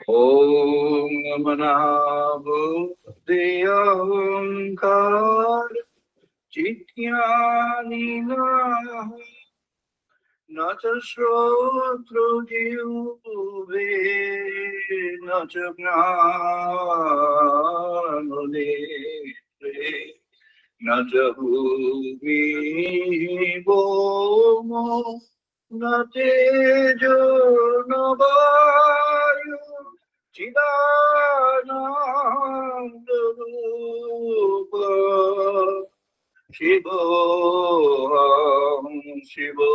Om Manabuddhyankar Chityani Nacha Shotru Jyuve Nacha Gnanodete Nacha Bhumi Bomo Natejo Navayu Chidananda Rupa Shivoham Shivoham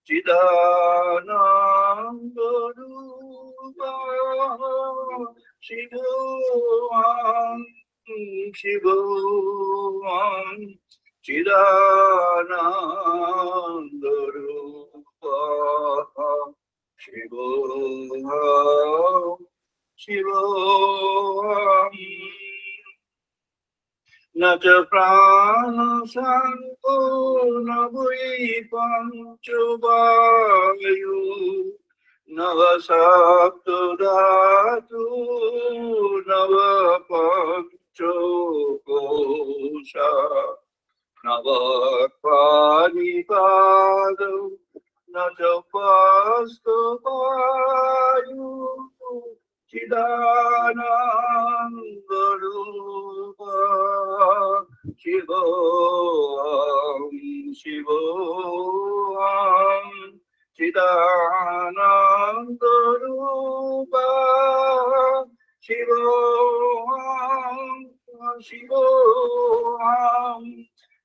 Chidananda Rupa Shivoham Shivoham Chidananda Rupa Shivoham Shivoham Nacha prana santo navui panchavayu navasapto dhatu navapancho kosha navapanipada nacha pasto payu Chidananda Rupa Shivoham Shivoham Chidananda Rupa Shivoham Shivoham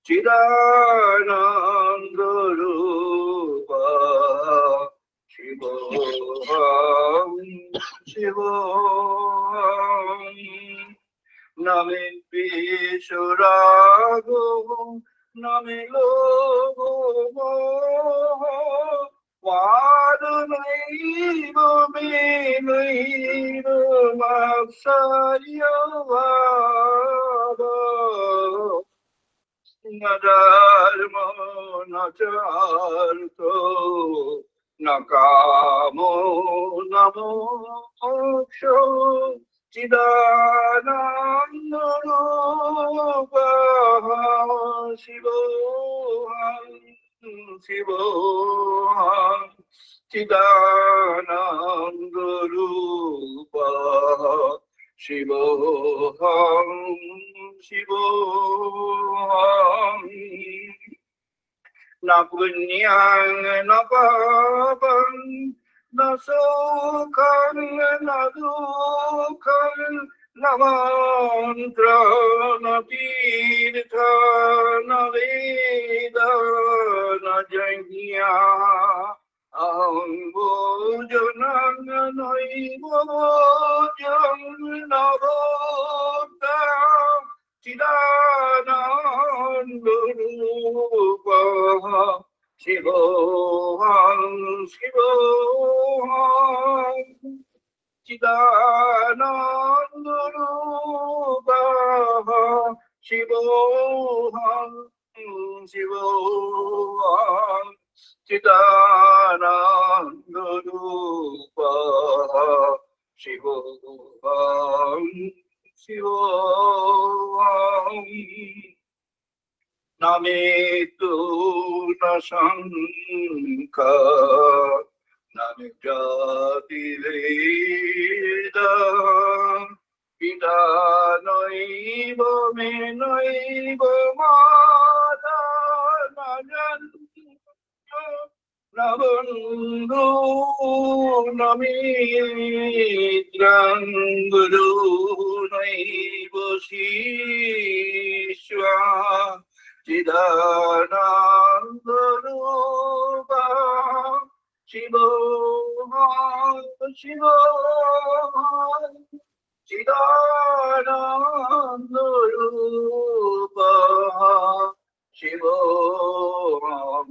Chidananda Rupa Shivoham Shivoham Name Vishurago Name Logo Vadunaiva Menaiva Maksariyavada Nadarma Najarto Nakamo Namo Oksho Chidananda Rupa Shivoham Shivoham Chidananda Rupa Shivoham Shivoham Na punyang na papang na sukhang na dukhang na mantra na tirtha na veda na janya ang bojanang nai bojang na bodha Chidananda Rupa Shivoham Shivoham Chidananda Rupa Shivoham Shivoham Chidananda Rupa Shivoham Shivoham Name tu nasanka Name jati veda Pita noiva me noiva mata Najanta Nabandhu Namitran Guru Naiva Shishwa Chidananda Rupa Shivoham Shivoham Chidananda Rupa Shivoham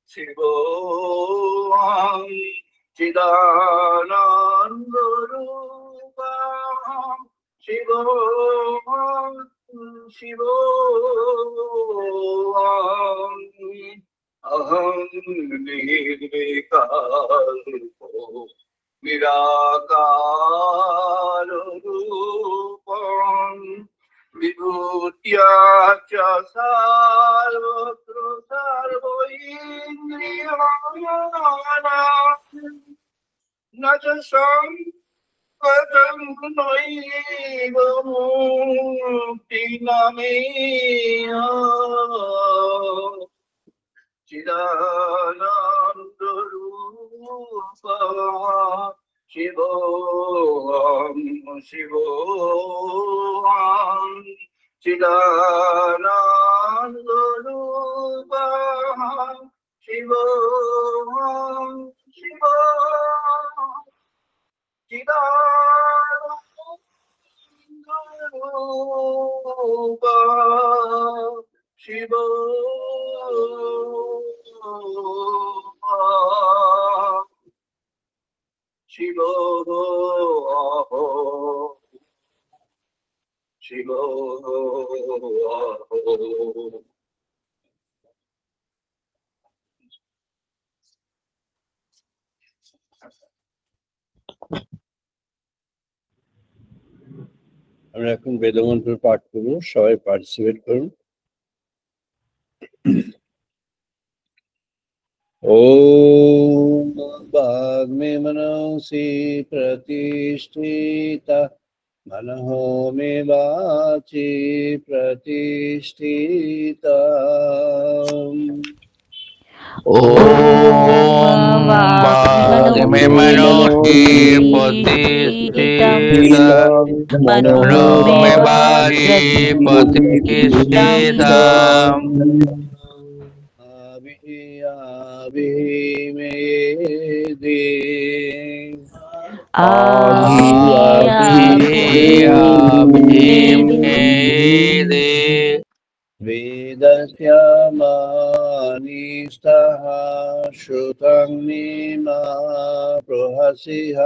Shivoham Chidananda Rupa Shivoham Shivoham Aham নির্বিকল্প নিরাকার রূপং বিভূত্যা চ সর্বত্র সর্বৈন্দ্রিয়াণানাম ন চ সংকটং নৈব মুক্তিনামেয় চিদানন্দরূপঃ শিবোহং শিবোহং চিদানন্দরূপঃ শিবোহং শিবোহং চিদানন্দরূপঃ শিবোহং আমরা এখন বেদমন্ত্র পাঠ করবো, সবাই পার্টিসিপেট করুন। ওম বাগ্মে মনসি প্রতিষ্ঠিতা মনঃ মে বাচি প্রতিষ্ঠিতা। ওম বাগ্মে মনসি প্রতিষ্ঠিতা মনঃ মে বাচি প্রতিষ্ঠিতা। वेदस्य मानिष्ठः श्रुतं मा प्रहसिः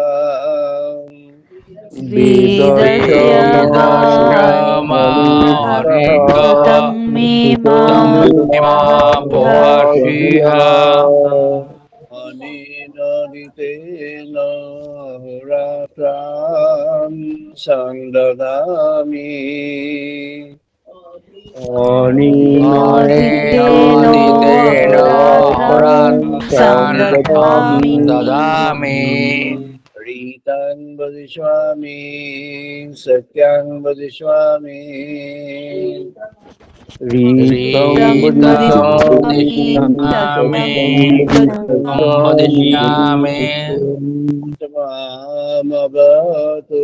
अनेन होरात्रां संददामि रीतं वदिष्यामि सत्यं वदिष्यामि तमामवतु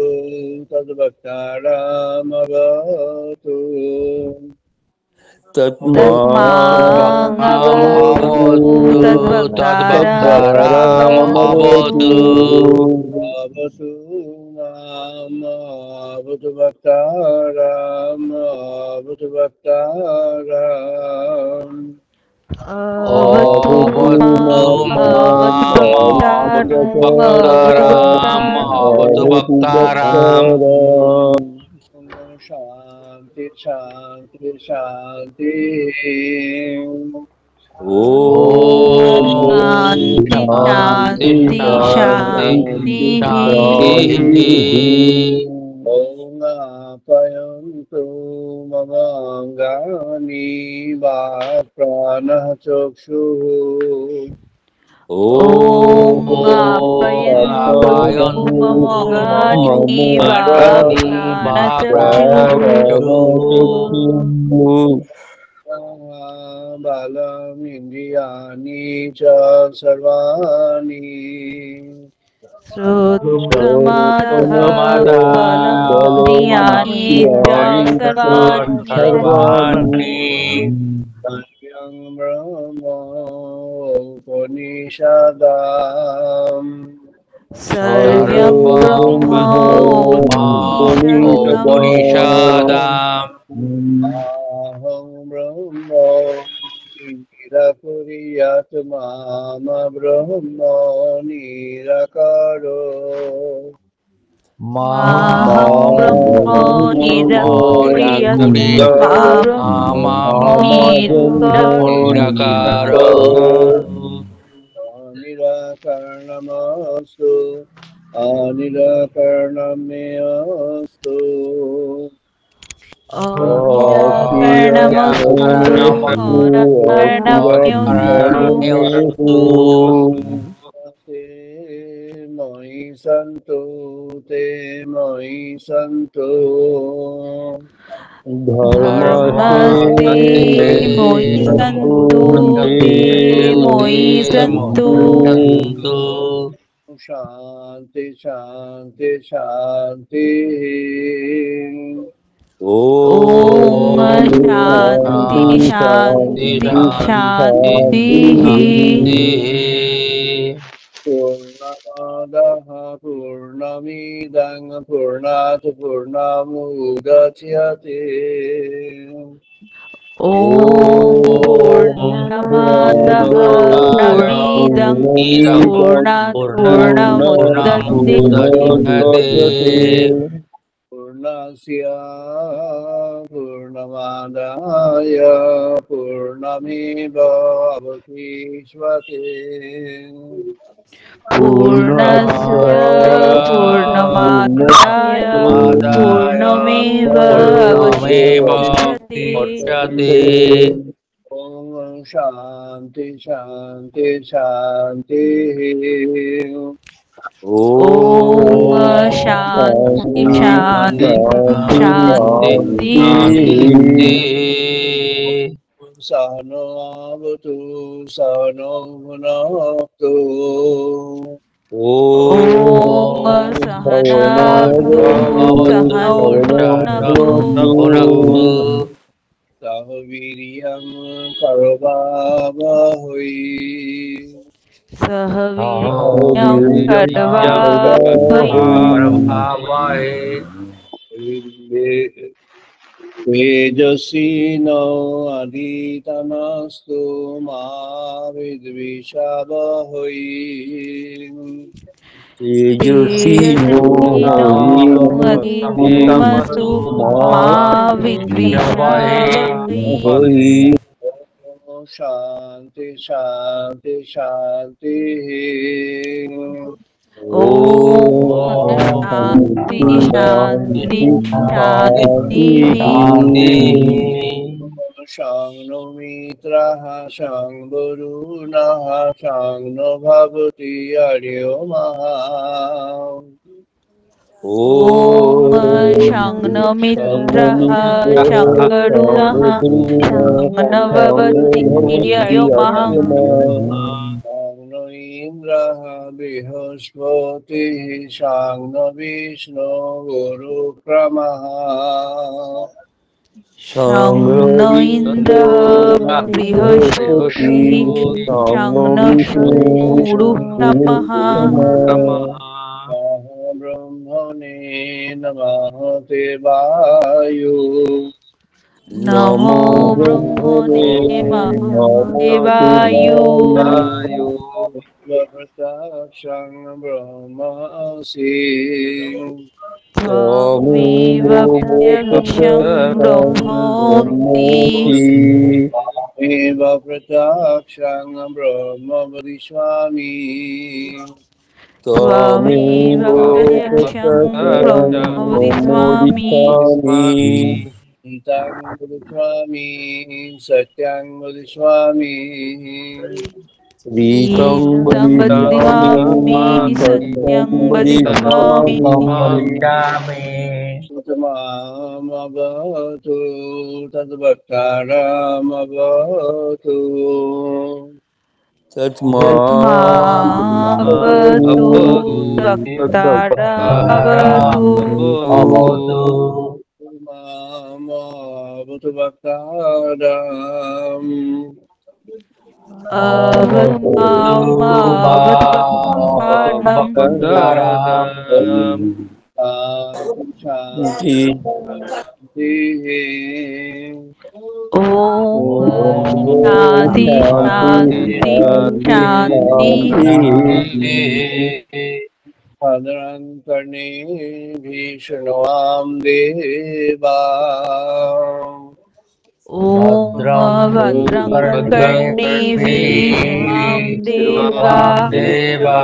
तद्वक्तारमवतु तद्वक्तारमवतु अवतु माम् अवतु वक्तारम् अवतु वक्तारम् शांति शांति शांति। ओम शांति शांति शांति। ओम आप्यायन्तु मम अङ्गानि वाक्प्राणः चक्षुः। ओम आप्यायन्तु मम अङ्गानि वाक्प्राणः चक्षुः। बलमिन्द्रियाणि च सर्वाणि श्रोत्रमादाबलमिन्द्रियाणि च सर्वाणि सर्वं ब्रह्म उपनिषदाम् सर्वं ब्रह्म उपनिषदाम् अहं ब्रह्म निराकुर्यात् माम ब्रह्म निराकारो ब्रह्म निराकुर्यात् माम निराकारो निराकरणमस्तु अनिराकरणमेऽस्तु निराकरणमस्तु निराकरणमस्तु ते मयि सन्तु ते मयि सन्तु धर्मस्ते मोयि सन्तु ते मोयि सन्तु शान्ति शान्ति शान्ति ॐ शान्ति शान्ति शान्तिः पूर्णमादः पूर्णमिदं पूर्णात् पूर्णमुदच्यते ॐ पूर्णमादः पूर्णमिदं पूर्णात् पूर्णमुदच्यते पूर्णस्य पूर्णमादाय पूर्णमेवावशिष्यते पूर्णस्य पूर्णमादाय पूर्णमेवावशिष्यते ॐ शान्ति शान्ति शान्तिः ॐ शान्ति शान्ति शान्तिः सहनो भवतु सहनो भुनक्तु ॐ सहनावतु सहनौ भुनक्तु सह वीर्यं करवावहै सह वीर्यं करवावहै तेजस्विनो अधीतमस्तु मा विद्विषावहै तेजस्विनो अधीतमस्तु मा विद्विषावहै शान्ति शान्ति शान्तिः ॐ शान्ति शान्ति शान्तिः शं नो मित्रः शं वरुणः शं नो भवति अर्यमः ॐ शं नो मित्रः शं वरुणः शं नो भवति अर्यमः शं नो इन्द्रः बृहस्पतिः शं नो विष्णु गुरुक्रमः शं नो इन्द्रः बृहस्पतिः शं नो गुरुक्रमः ब्रह्मणे नमः देवायु नमो ब्रह्मणे महादेवाय प्रत्यक्षं ब्रह्मसि त्वमेव प्रत्यक्षं ब्रह्मोऽसि त्वमेव प्रत्यक्षं ब्रह्म वदिष्यामि त्वमेव प्रत्यक्षं ब्रह्म वदिष्यामि गीतां वदिष्यामि सत्यं वदिष्यामि गीतं वदिष्यामि सत्यं वदिष्यामि उत्तममवतु तद्वक्तारमवतु तस्मावतु वक्तारमवतु मामवतु वक्तारम् शान्ति ॐ शान्ति शान्ति शान्तिः भद्रं कर्णेभिः शृण्वाम देवा भद्रं कर्णेभिः शृणुयाम देवा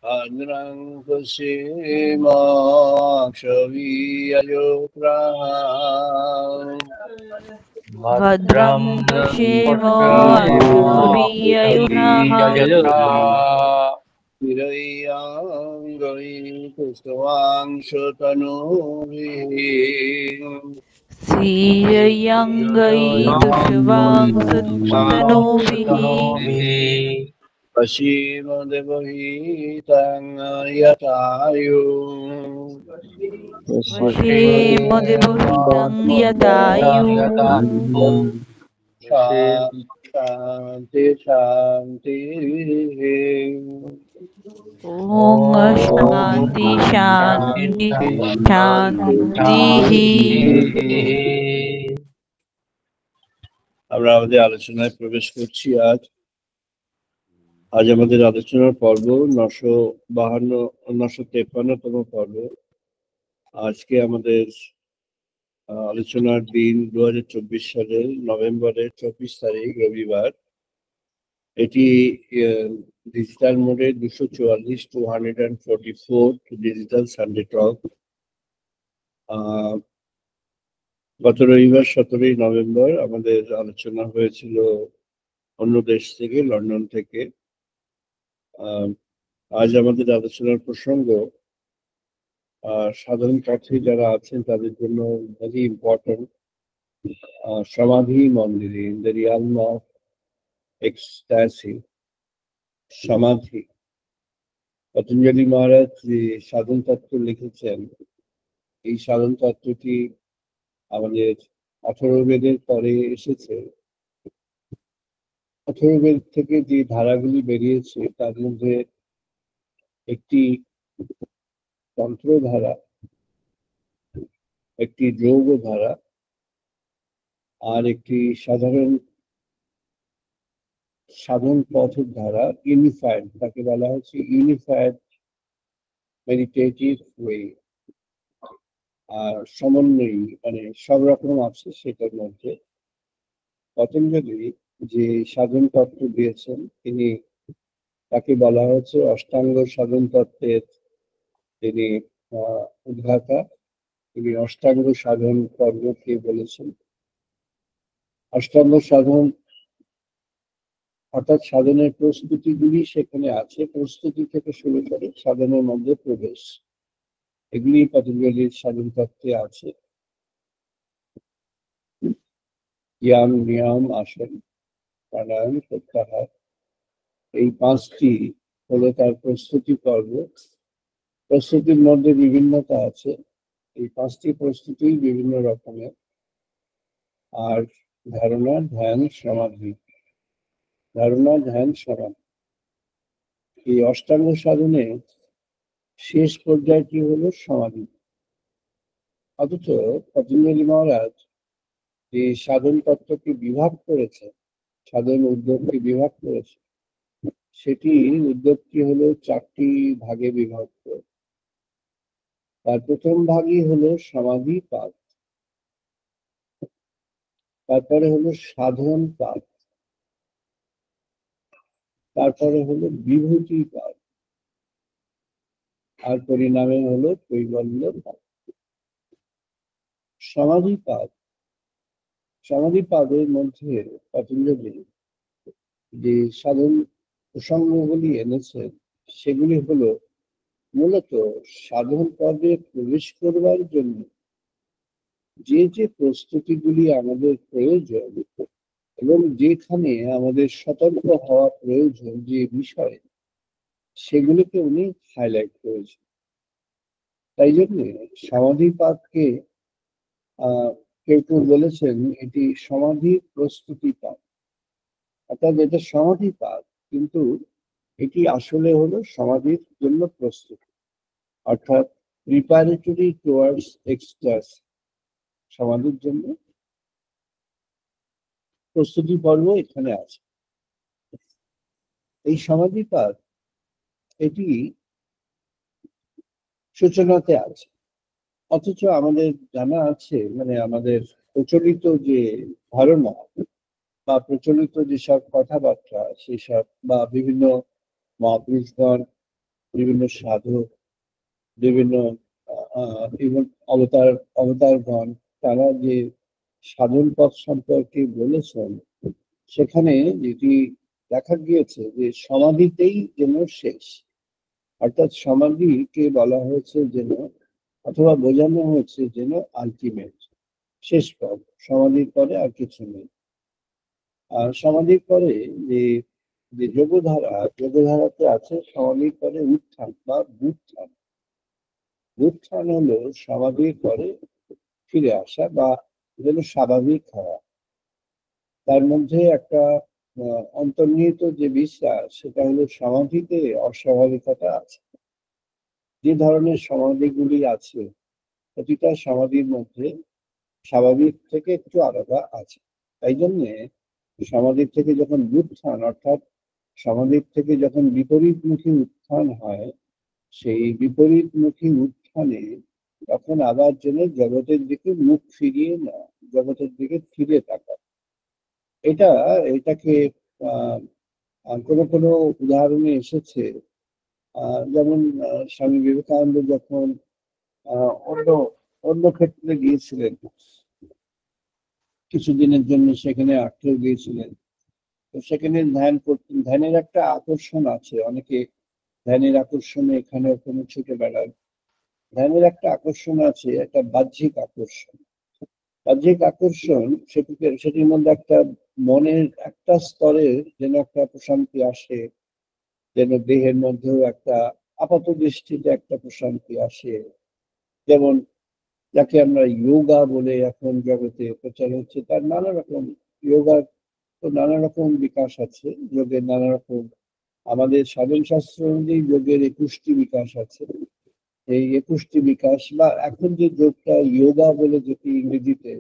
भद्रं पश्येमाक्षवीर्यजत्राः भद्रं पश्येमाक्षभिर्यजत्राः स्थिरैयाङ्गैस्तुवांशतनूभिः श्रीयङ्गैस्तुष्टुवांसुतनूभिः पश्येमदेवहितं यतायु वशेमदेवहितं यदायुः शान्ति शान्ति ॐ शान्ति शान्ति शान्तिः। আমরা আমাদের আলোচনায় প্রবেশ করছি। আজ আমাদের আলোচনার পর্ব 953তম পর্ব। আজকে আমাদের আলোচনার দিন 2024 সালের নভেম্বরের 24 তারিখ রবিবার। এটি ডিজিটাল মোডে 244 ডিজিটাল সানডে টক। গত রবিবার 17 নভেম্বর আমাদের আলোচনা হয়েছিল অন্য দেশ থেকে, লন্ডন থেকে। আজ আমাদের আলোচনার প্রসঙ্গ সাধারণ প্রার্থী যারা আছেন তাদের জন্য ভেরি ইম্পর্টেন্ট। সমাধি মন্দিরে, ইন দ্য রিয়ালম অফ এক্সট্যাসি, সমাধি। পতঞ্জলি মহারাজ যে সাধন তত্ত্ব লিখেছেন, এই সাধন তত্ত্বটি আমাদের 18 বেদের পরে এসেছে। 18 বেদ থেকে যে ধারাগুলি বেরিয়েছে তার মধ্যে একটি তন্ত্র ধারা, একটি যোগ ধারা, আর একটি সাধন পথের ধারা, ইউনিফাইড। তাকে বলা হচ্ছে ইউনিফাইড মেডিটেটিভ ওয়ে। আর সমন্বয়ী, মানে সব রকম আছে সেটার মধ্যে। পতঞ্জলি যে সাধন তত্ত্ব দিয়েছেন, তাকে বলা হচ্ছে অষ্টাঙ্গ সাধন তত্ত্বের তিনি উদ্ঘাতা। তিনি অষ্টাঙ্গ সাধন পর্বকে বলেছেন। অষ্টাঙ্গ সাধন অর্থাৎ সাধনের প্রস্তুতিগুলি সেখানে আছে। প্রস্তুতি থেকে শুরু করে সাধনের মধ্যে প্রবেশ, এগুলি পতঞ্জলির সাধন তত্ত্বে আছে। ইয়াম, নিয়ম, আসন, প্রাণায়াম, প্রত্যাহার, এই 5টি হলো তার প্রস্তুতি পর্ব। প্রস্তুতির মধ্যে বিভিন্নতা আছে, এই 5টি প্রস্তুতি বিভিন্ন রকমের। আর ধারণা, ধ্যান, সমাধি, ধারণা, ধ্যান, সমাধি, এই অষ্টাঙ্গ সাধনে শেষ পর্যায়টি হলো সমাধি। অথচ পতঞ্জলি মহারাজ যে সাধন তত্ত্বকে বিভাগ করেছে, সাধন উদ্যোগকে বিভাগ করেছে, সেটি উদ্যোগটি হলো 4টি ভাগে বিভক্ত। তার প্রথম ভাগই হলো সমাধি পাদ, তারপরে হলো সাধন পাদ, তারপরে হলো বিভূতি পাদ, আর পরিণামে হলো কৈবল্য পাদ। সমাধি পাদ, সমাধি পাদের মধ্যে পতঞ্জলি যে সাধন প্রসঙ্গগুলি এনেছেন সেগুলি হলো মূলত সাধন পদে প্রবেশ করবার জন্য যে যে প্রস্তুতিগুলি আমাদের প্রয়োজন এবং যেখানে আমাদের সতর্ক হওয়া প্রয়োজন যে বিষয়ে, সেগুলিকে উনি হাইলাইট করেছেন। তাই জন্য সমাধিপাদকে কেউ কেউ বলেছেন এটি সমাধির প্রস্তুতি পাদ, অর্থাৎ এটা সমাধিপাদ, কিন্তু এটি আসলে হলো সমাধির জন্য প্রস্তুতি, অর্থাৎ প্রিপারেটরি টুয়ার্ডস এক্সটাসি। সমাধির জন্য প্রস্তুতি পর্ব এখানে আছে। এই সমাধিপাদ এটি সূচনাতে আছে, অথচ আমাদের জানা আছে, মানে আমাদের প্রচলিত যে ধারণা বা প্রচলিত যেসব কথাবার্তা সেসব বা বিভিন্ন মহাপুরুষগণ, বিভিন্ন সাধক, বিভিন্ন ইভেন অবতারগণ, তারা যে সাধন পথ সম্পর্কে বলেছেন, সেখানে যেটি দেখা গিয়েছে যে সমাধিতেই যেন শেষ, অর্থাৎ সমাধিকে বলা হয়েছে যেন, অথবা বোঝানো হয়েছে যেন আলটিমেট, শেষ পথ। সমাধির পরে আর কিছু নেই। আর সমাধির পরে যে যে যোগধারাতে আছে সমাধির পরে উত্থান বা বুত্থান। বুত্থান হলো সমাধির পরে ফিরে আসা বা যেন স্বাভাবিক হওয়া। তার মধ্যে একটা অন্তর্নিহিত যে বিশ্বাস, সেটা হলো সমাধিতে অস্বাভাবিকতা আছে। যে ধরনের সমাধিগুলি আছে, প্রতিটা সমাধির মধ্যে স্বাভাবিক থেকে একটু আলাদা আছে। তাই জন্যে সমাধির থেকে যখন উত্থান, অর্থাৎ সমাধির থেকে যখন বিপরীতমুখী উত্থান হয়, সেই বিপরীতমুখী উত্থানে তখন আবার যেন জগতের দিকে মুখ ফিরিয়ে না, জগতের দিকে ফিরে থাকা। এটাকে আহ কোনো কোনো উদাহরণে এসেছে, যেমন স্বামী বিবেকানন্দ যখন অন্য অন্য ক্ষেত্রে গিয়েছিলেন, কিছুদিনের জন্য সেখানে আটকেও গিয়েছিলেন। তো সেখানে ধ্যান করতেন। ধ্যানের একটা আকর্ষণ আছে, অনেকে ধ্যানের আকর্ষণে এখানে ওখানে ছুটে বেড়ান। ধ্যানের একটা আকর্ষণ আছে, একটা বাহ্যিক আকর্ষণ। বাহ্যিক আকর্ষণ, সেটির মধ্যে একটা মনের একটা স্তরে যেন একটা প্রশান্তি আসে, যেন দেহের মধ্যেও একটা আপাত দৃষ্টিতে একটা প্রশান্তি আসে। যেমন যাকে আমরা যোগা বলে এখন জগতে প্রচার হচ্ছে, তার নানা রকম যোগার তো নানা রকম বিকাশ আছে। যোগের নানা রকম, আমাদের সাধন শাস্ত্র অনুযায়ী যোগের 21টি বিকাশ আছে। এই 21টি বিকাশ বা এখন যে যোগটা যোগা বলে, যেটি ইংরেজিতে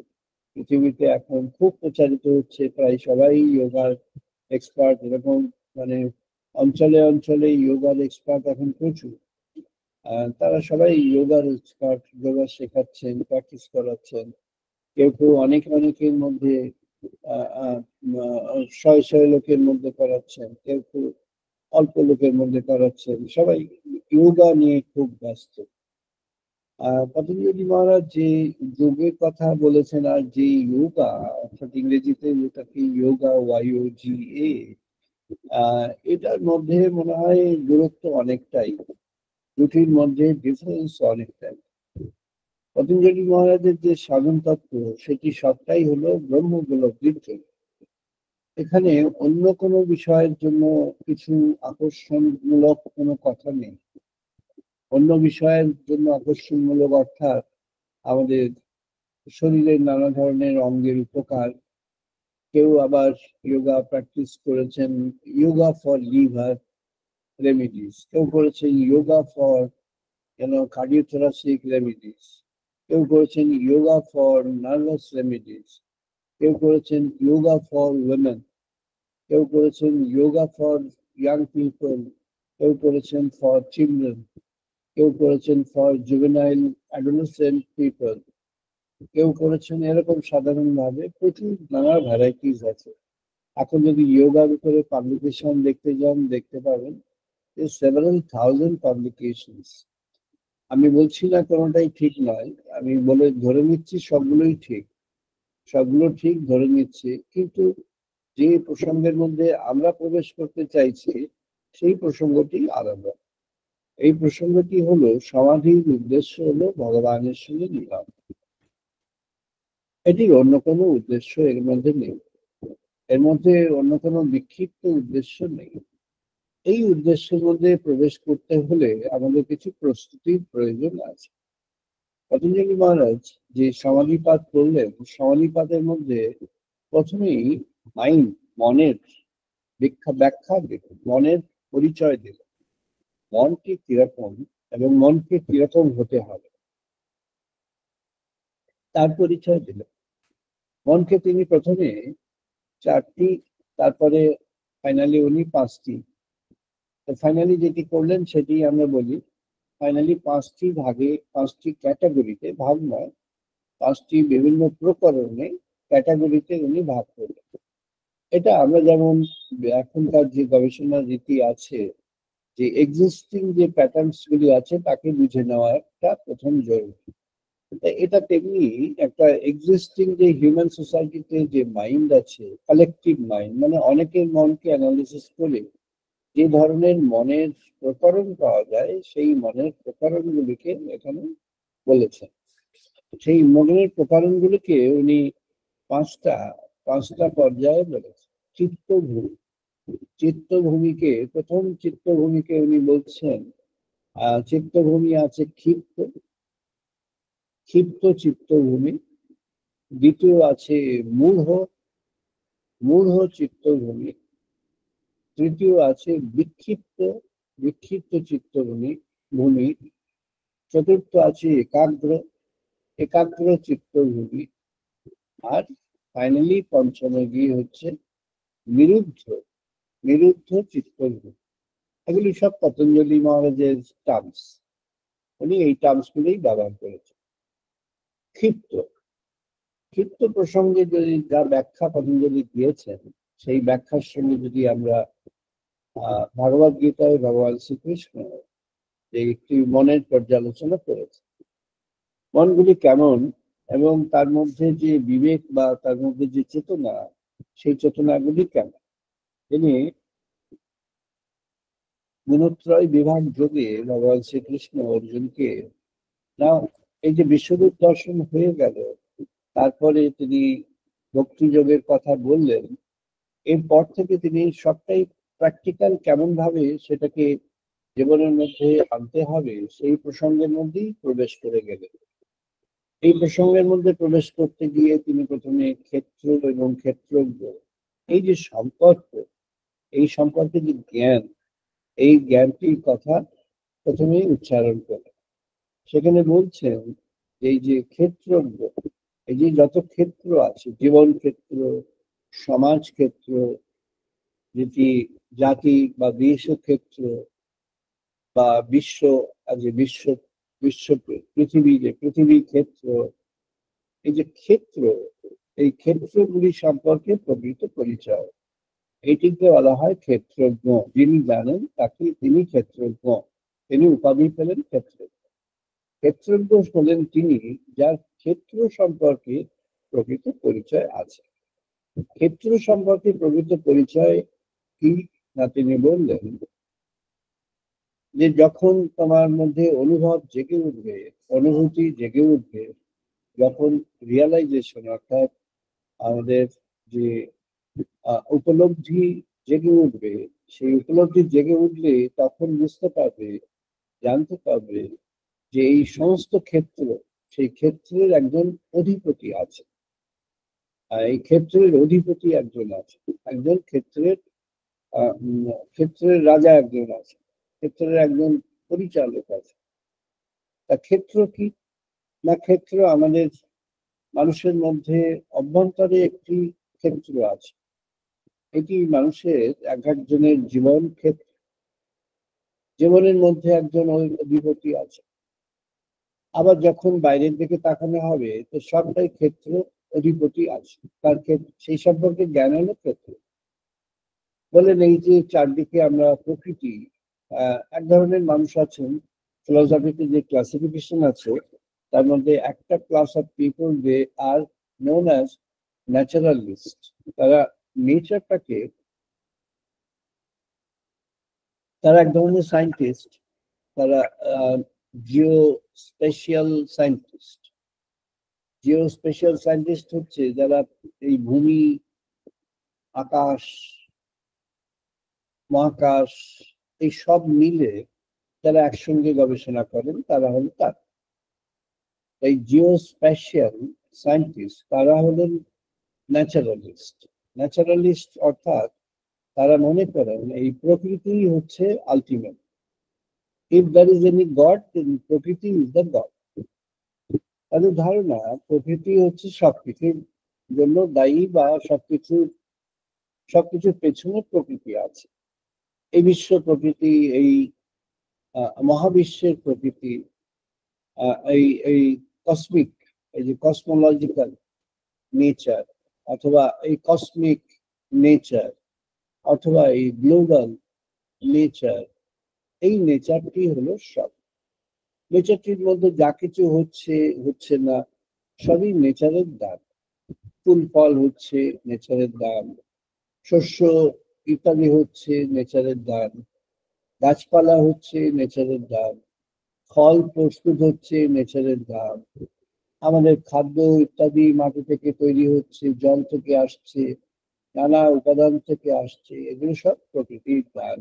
পৃথিবীতে এখন খুব প্রচারিত হচ্ছে, প্রায় সবাই যোগার এক্সপার্ট। এরকম মানে অঞ্চলে অঞ্চলে যোগার এক্সপার্ট এখন প্রচুর। তারা সবাই যোগার এক্সপার্ট, যোগা শেখাচ্ছেন, প্র্যাকটিস করাচ্ছেন। কেউ কেউ অনেকের মধ্যে শয়ে শয়ে লোকের মধ্যে করাচ্ছেন, কেউ কেউ অল্প লোকের মধ্যে করাচ্ছেন। সবাই যোগা নিয়ে খুব ব্যস্ত। পতঞ্জলি মহারাজ যে যোগের কথা বলেছেন, আর যে যোগা, অর্থাৎ ইংরেজিতে যেটাকে যোগা YOGA, এটার মধ্যে মনে হয় দূরত্ব অনেকটাই, দুটির মধ্যে ডিফারেন্স অনেকটাই। পতঞ্জলি মহারাজের যে সাধন তত্ত্ব, সেটি সবটাই হলো ব্রহ্ম উপলব্ধির জন্য। এখানে অন্য কোনো বিষয়ের জন্য কিছু আকর্ষণমূলক কোনো কথা নেই। অন্য বিষয়ের জন্য আকর্ষণমূলক অর্থাৎ আমাদের শরীরের নানা ধরনের অঙ্গের উপকার। কেউ আবার যোগা প্র্যাকটিস করেছেন যোগা ফর লিভার রেমিডিস, কেউ করেছেন যোগা ফর কার্ডিওথোরাসিক রেমিডিস, কেউ করেছেন যোগা ফর নার্ভাস রেমিডিস, কেউ করেছেন যোগা ফর উইমেন, কেউ করেছেন যোগা ফর ইয়াং পিপল, কেউ করেছেন ফর চিলড্রেন, কেউ করেছেন ফর জুভেনাইল অ্যাডোলেসেন্ট পিপল, কেউ করেছেন এরকম। সাধারণভাবে প্রচুর নানা ভ্যারাইটিস আছে। এখন যদি যোগার উপরে পাবলিকেশন দেখতে যান, দেখতে পাবেন several thousand publications। আমি বলছি না কোনোটাই ঠিক নয়, আমি বলে ধরে নিচ্ছি সবগুলোই ঠিক, সবগুলো ঠিক ধরে নিচ্ছি, কিন্তু যে প্রসঙ্গের মধ্যে আমরা প্রবেশ করতে চাইছি সেই প্রসঙ্গটি আলাদা। এই প্রসঙ্গটি হলো সমাধির উদ্দেশ্য হলো ভগবানের সঙ্গে মিলন। এটির অন্য কোনো উদ্দেশ্য এর মধ্যে নেই, এর মধ্যে অন্য কোনো বিক্ষিপ্ত উদ্দেশ্য নেই। এই উদ্দেশ্যের মধ্যে প্রবেশ করতে হলে আমাদের কিছু প্রস্তুতির প্রয়োজন আছে। পতঞ্জলি মহারাজ যে সমাধিপাত করলেন, সমাধিপাতের মধ্যে প্রথমেই মনের ব্যাখ্যা দিলেন, মনের পরিচয় দিলেন, মনকে কিরকম এবং মনকে কিরকম হতে হবে তার পরিচয় দিলেন। মনকে তিনি প্রথমে 4টি, তারপরে ফাইনালি উনি 5টি। ফাইনালি যেটি করলেন সেটি আমরা বলি। ফাইনালি 5টি ভাগে, 5টি ক্যাটাগরিতে, ভাগ নয়, 5টি বিভিন্ন প্রকরণে ক্যাটাগরিতে উনি ভাগ করলেন। এটা আমরা যেমন এখনকার যে গবেষণা রীতি আছে, যে এক্সিস্টিং যে প্যাটার্নস গুলি আছে তাকে বুঝে নেওয়া একটা প্রথম জরুরি। এটা তেমনি একটা এক্সিস্টিং যে হিউম্যান সোসাইটিতে যে মাইন্ড আছে, কালেকটিভ মাইন্ড, মানে অনেকের মনকে অ্যানালিসিস করে যে ধরনের মনের প্রকরণ পাওয়া যায়, সেই মনের প্রকরণগুলিকে এখানে বলেছেন। সেই মনের প্রকরণগুলিকে উনি পাঁচটা পর্যায়ে বলেছেন। চিত্তভূমিকে প্রথম চিত্তভূমিকে উনি বলছেন, চিত্তভূমি আছে ক্ষিপ্ত চিত্তভূমি। দ্বিতীয় আছে মূঢ় চিত্তভূমি। তৃতীয় আছে বিক্ষিপ্ত চিত্তভূমি। চতুর্থ আছে একাগ্র চিত্তভূমি। আর ফাইনালি পঞ্চমে গিয়ে হচ্ছে নিরুদ্ধ চিত্তভূমি। এগুলি সব পতঞ্জলি মহারাজের টার্মস। উনি এই টার্মস গুলোই ব্যবহার করেছেন। ক্ষিপ্ত প্রসঙ্গে যদি যা ব্যাখ্যা পতঞ্জলি দিয়েছেন, সেই ব্যাখ্যার সঙ্গে যদি আমরা ভগবদ গীতায় ভগবান শ্রীকৃষ্ণ যে একটি মনের পর্যালোচনা করেছে, মনগুলি কেমন এবং তার মধ্যে যে বিবেক বা তার মধ্যে যে চেতনা, সেই চেতনাগুলি কেমন, তিনি গুণত্রয় বিভাগ যোগে ভগবান শ্রীকৃষ্ণ অর্জুনকে, না এই যে বিশ্বরূপ দর্শন হয়ে গেল, তারপরে তিনি ভক্তি যোগের কথা বললেন, এরপর থেকে তিনি সবটাই প্র্যাকটিক্যাল কেমন ভাবে সেটাকে জীবনের মধ্যে আনতে হবে সেই প্রসঙ্গের মধ্যেই প্রবেশ করে গেলেন। এই প্রসঙ্গের মধ্যে প্রবেশ করতে গিয়ে তিনি প্রথমে ক্ষেত্র এবং ক্ষেত্রজ্ঞ, এই যে সম্পর্ক, এই সম্পর্কে যে জ্ঞান, এই জ্ঞানটির কথা প্রথমেই উচ্চারণ করেন। সেখানে বলছেন এই যে ক্ষেত্রজ্ঞ, এই যে যত ক্ষেত্র আছে, জীবন ক্ষেত্র, সমাজ ক্ষেত্র, যেটি জাতি বা দেশ ক্ষেত্র, বা পৃথিবী ক্ষেত্র, এই যে ক্ষেত্র, এই ক্ষেত্রগুলি সম্পর্কে প্রকৃত পরিচয়, এটিকে বলা হয় ক্ষেত্রজ্ঞ। যিনি জানেন তাকে তিনি ক্ষেত্রজ্ঞ, তিনি উপাধি পেলেন ক্ষেত্রজ্ঞ হলেন তিনি যার ক্ষেত্র সম্পর্কে প্রকৃত পরিচয় আছে। ক্ষেত্র সম্পর্কে প্রকৃত পরিচয় কি না, তিনি বললেন যে যখন তোমার মধ্যে অনুভূতি জেগে উঠবে, যখন রিয়ালাইজেশন অর্থাৎ আমাদের যে উপলব্ধি জেগে উঠবে, সেই উপলব্ধি জেগে উঠলে তখন জানতে পারবে যে এই সমস্ত ক্ষেত্র, সেই ক্ষেত্রের একজন অধিপতি আছে। এই ক্ষেত্রের অধিপতি একজন আছে, একজন ক্ষেত্রের রাজা একজন আছে, ক্ষেত্রের একজন পরিচালক আছে। তা ক্ষেত্র কি না, ক্ষেত্র আমাদের মানুষের মধ্যে অভ্যন্তরে একটি ক্ষেত্র আছে। এটি মানুষের একজনের জীবনের মধ্যে একজন অধিপতি আছে। আবার যখন বাইরের দিকে তাকানো হবে তো সবটাই ক্ষেত্র অধিপতি আছে, তার সেই সম্পর্কে জ্ঞান হলো ক্ষেত্র। বলেন এই যে চারদিকে আমরা প্রকৃতি, এক ধরনের মানুষ আছেন, ফিলোসফিতে যে ক্লাসিফিকেশন আছে তার মধ্যে একটা class of people, they are known as naturalist. তারা নেচারটাকে, তারা এক ধরনের সায়েন্টিস্ট, তারা জিওস্পেশিয়াল সায়েন্টিস্ট হচ্ছে যারা এই ভূমি, আকাশ, মহাকাশ, এই সব মিলে যারা একসঙ্গে গবেষণা করেন, তারা হল এই জিওস্পেশিয়াল সায়েন্টিস্ট। তারা হলেন ন্যাচারালিস্ট অর্থাৎ তারা মনে করেন এই প্রকৃতি হচ্ছে ultimate. If there is any god, then প্রকৃতি ইজ দ্য গড। তাদের ধারণা প্রকৃতি হচ্ছে সবকিছুর জন্য দায়ী, বা সবকিছুর পেছনে প্রকৃতি আছে। এই বিশ্ব প্রকৃতি, এই মহাবিশ্বের প্রকৃতি, এই কসমিক এই যে কসমোলজিক্যাল নেচার, অথবা এই কসমিক নেচার, অথবা এই গ্লোবাল নেচার, এই নেচারটি হলো সব। নেচারটির মধ্যে যা কিছু হচ্ছে হচ্ছে না, সবই নেচারের দান। ফুল ফল হচ্ছে নেচারের দান, শস্য ইত্যাদি হচ্ছে নেচারের দান, গাছপালা হচ্ছে নেচারের দান, ফল প্রস্তুত হচ্ছে নেচারের দান, আমাদের খাদ্য ইত্যাদি মাটি থেকে তৈরি হচ্ছে, জল থেকে আসছে, নানা উপাদান থেকে আসছে, এগুলো সব প্রকৃতির দান।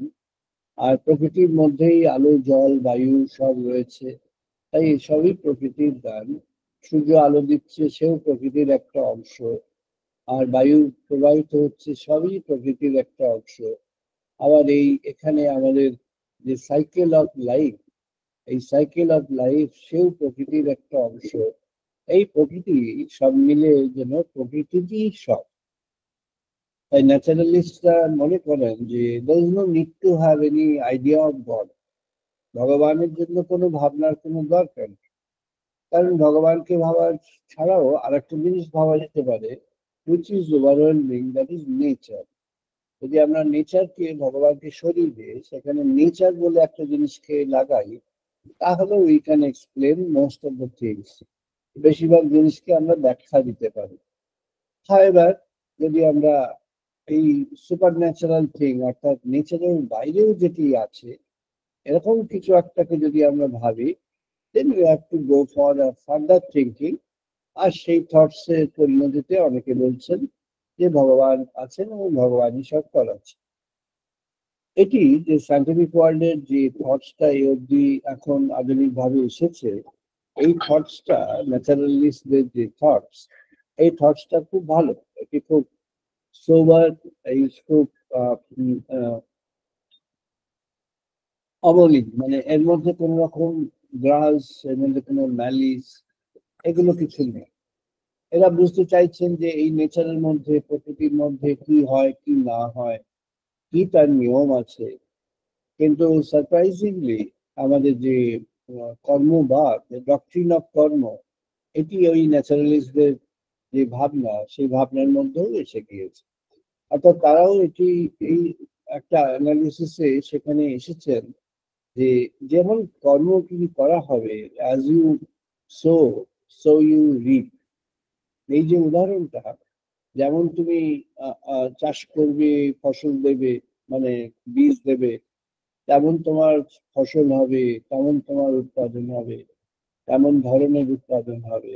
আর প্রকৃতির মধ্যেই আলো, জল, বায়ু সব রয়েছে, তাই সবই প্রকৃতির দান। সূর্য আলো দিচ্ছে, সেও প্রকৃতির একটা অংশ। আর বায়ু প্রবাহিত হচ্ছে, সবই প্রকৃতির একটা অংশ। আবার এই এখানে আমাদের যে সাইকেল অফ লাইফ, এই সাইকেল অফ লাইফ সেও প্রকৃতির একটা অংশ। এই প্রকৃতি সব মিলে যেন প্রকৃতিটি সব। তাই ন্যাচারালিস্টরা মনে করেন যে there is no need to have any idea of God. ভগবানের জন্য কোনো ভাবনার কোনো দরকার নেই। কারণ ভগবানকে ভাবার ছাড়াও আরেকটা জিনিস ভাবা যেতে পারে, which is overwhelming, that is nature. যদি আমরা নেচারকে ভগবানকে সরিয়ে দিয়ে সেখানে নেচার বলে একটা জিনিসকে লাগাই, তাহলে we can explain most of the things. বেশিরভাগ জিনিসকে আমরা ব্যাখ্যা দিতে পারি। However, যদি আমরা এই সুপার ন্যাচারাল থিং, অর্থাৎ নেচারের বাইরেও যেটি আছে, এরকম কিছু একটাকে যদি আমরা ভাবি, then we have to go for a further thinking. আর সেই থটস এর পরিণতিতে অনেকে বলছেন যে ভগবান আছেন এবং ভগবানই সব করাচ্ছে। এটি যে সায়েন্টিফিক ওয়ার্ল্ডের যে থটসটা এই অবধি এখন আধুনিকভাবে এসেছে, এই থটসটা ন্যাচারালিস্টদের যে থটস, এই থটসটা খুব ভালো। এটি খুব সোবার, এই খুব অমৌলিক, মানে এর মধ্যে কোনো রকম গ্রাস, এর মধ্যে কোনো ম্যালিস, এগুলো কিছু নেই। এরা বুঝতে চাইছেন যে এই নেচারের মধ্যে, প্রকৃতির মধ্যে কি হয় কি না হয়, কি তার নিয়ম আছে। কিন্তু সারপ্রাইজিংলি আমাদের যে কর্মবাদ, ডক্ট্রিন অফ কর্ম, এটি ওই ন্যাচারালিস্টদের যে ভাবনা, সেই ভাবনার মধ্যেও এসে গিয়েছে। অর্থাৎ তারাও এটি এই একটা অ্যানালিসিসে সেখানে এসেছেন যে যেমন কর্ম কি করা হবে, as you sow so you reap. এই যে উদাহরণটা, যেমন তুমি চাষ করবে, ফসল দেবে, মানে বীজ দেবে, তেমন তোমার ফসল হবে, তেমন তোমার উৎপাদন হবে, তেমন ধরনের উৎপাদন হবে।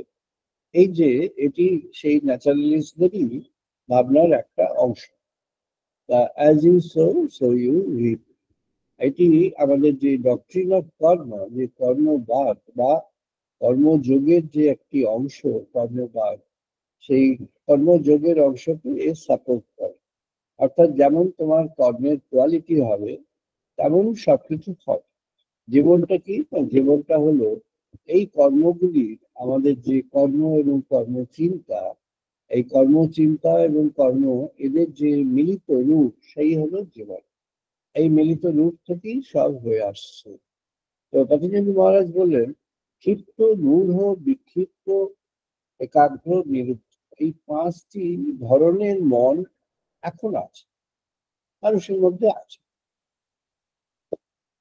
এই যে এটি সেই ন্যাচারালিস্টদেরই ভাবনার একটা অংশ। As you sow so you reap, এটি আমাদের যে ডক্ট্রিন অফ কর্ম, যে কর্মবাদ বা কর্মযোগের যে একটি অংশ কর্মবাদ, সেই কর্মযোগের অংশকে এ সাপোর্ট করে। অর্থাৎ যেমন তোমার কর্মের কোয়ালিটি হবে, তেমন সবকিছু হবে। জীবনটা কি? না, জীবনটা হলো এই কর্মগুলি, আমাদের যে কর্ম এবং কর্মচিন্তা, এই কর্মচিন্তা এবং কর্ম, এদের যে মিলিত রূপ, সেই হলো জীবন। এই মিলিত রূপ থেকেই সব হয়ে আসছে। তো পতঞ্জলি মহারাজ বললেন, ক্ষিপ্ত, মূঢ়, বিক্ষিপ্ত, একাগ্র, নিরুদ্ধ, এই পাঁচটি ধরনের মন এখন আছে, মানুষের মধ্যে আছে।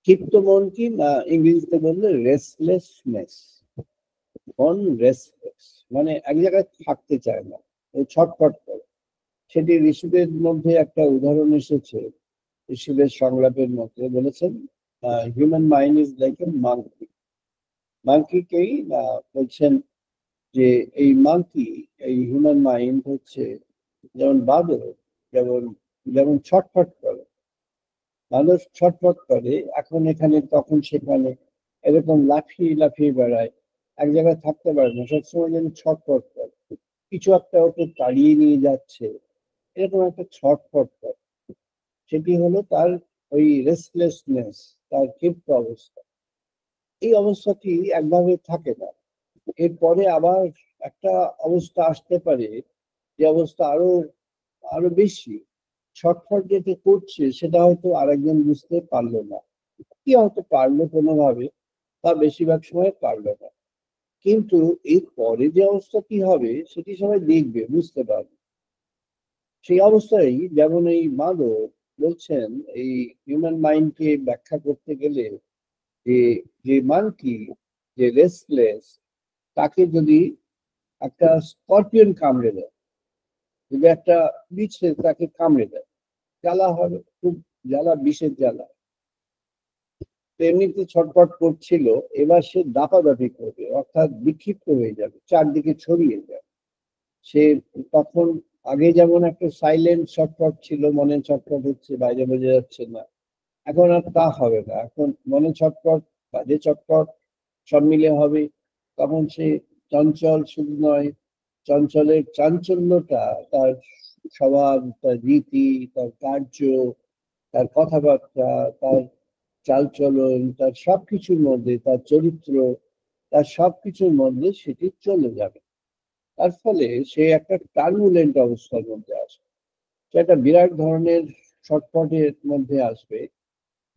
ক্ষিপ্ত মন কি না, ইংরেজিতে বললে রেস্টলেসনেস। মন রেস্টলেস, মানে এক জায়গায় থাকতে চায় না, ও ছটফট করে। সেটি ঋষিদের মধ্যে একটা উদাহরণ এসেছে, ঋষিদের সংলাপের মধ্যে বলেছেন, human mind is like a monkey. মাঙ্কিকেই বলছেন যে এই মাঙ্কি, এই হিউম্যান মাইন্ড হচ্ছে যেমন বাদর, যেমন যেমন ছটফট করে। মানুষ ছটফট করে, এখন এখানে তখন সেখানে, এরকম লাফিয়ে লাফিয়ে বেড়ায়, এক জায়গায় থাকতে পারে না, সবসময় যেন ছটফট করে, কিছু একটা ওকে তাড়িয়ে নিয়ে যাচ্ছে, এরকম একটা ছটফট করে। সেটি হলো তার ওই রেস্টলেসনেস, তার ক্ষিপ্ত অবস্থা। এই অবস্থাটি একভাবে থাকে না, এরপরে আবার একটা অবস্থা আসতে পারে, যে অবস্থা আরো আরো বেশি ছটফট যেটা করছে, সেটা হয়তো আরেকজন বুঝতে পারলো না, কি হয়তো পারলো কোনোভাবে, বা বেশিরভাগ সময় পারলো না। কিন্তু এর পরে যে অবস্থা কি হবে সেটি সবাই দেখবে, বুঝতে পারবে। সেই অবস্থায় যেমন এই মাধব বলছেন, এই হিউম্যান মাইন্ডকে ব্যাখ্যা করতে গেলে যে যে মানকি, যে রেস্টলেস, তাকে যদি একটা স্করপিয়ন কামড়ে দেয়, যদি একটা বিছে তাকে কামড়ে দেয়, জ্বালা হবে, খুব জ্বালা, বিষের জ্বালা। তো এমনিতে ছটফট করছিল, এবার সে দাপাদাপি করবে, অর্থাৎ বিক্ষিপ্ত হয়ে যাবে, চারদিকে ছড়িয়ে যাবে। সে তখন আগে যেমন একটা সাইলেন্ট ছটফট ছিল, মনে ছটফট হচ্ছে, বাইরে বোঝা যাচ্ছে না, এখন আর তা হবে না। এখন মনে ছটফট, কাজে ছটফট, সব মিলে হবে। তখন সে চঞ্চল শুধু নয়, চঞ্চলের চাঞ্চল্যটা, তার স্বভাব, তার রীতি, তার কার্য, তার কথাবার্তা, তার চালচলন, তার সবকিছুর মধ্যে, তার চরিত্র, তার সবকিছুর মধ্যে সেটি চলে যাবে। তার ফলে সে একটা টার্বুলেন্ট অবস্থার মধ্যে আসবে, সে একটা বিরাট ধরনের ছটফটের মধ্যে আসবে,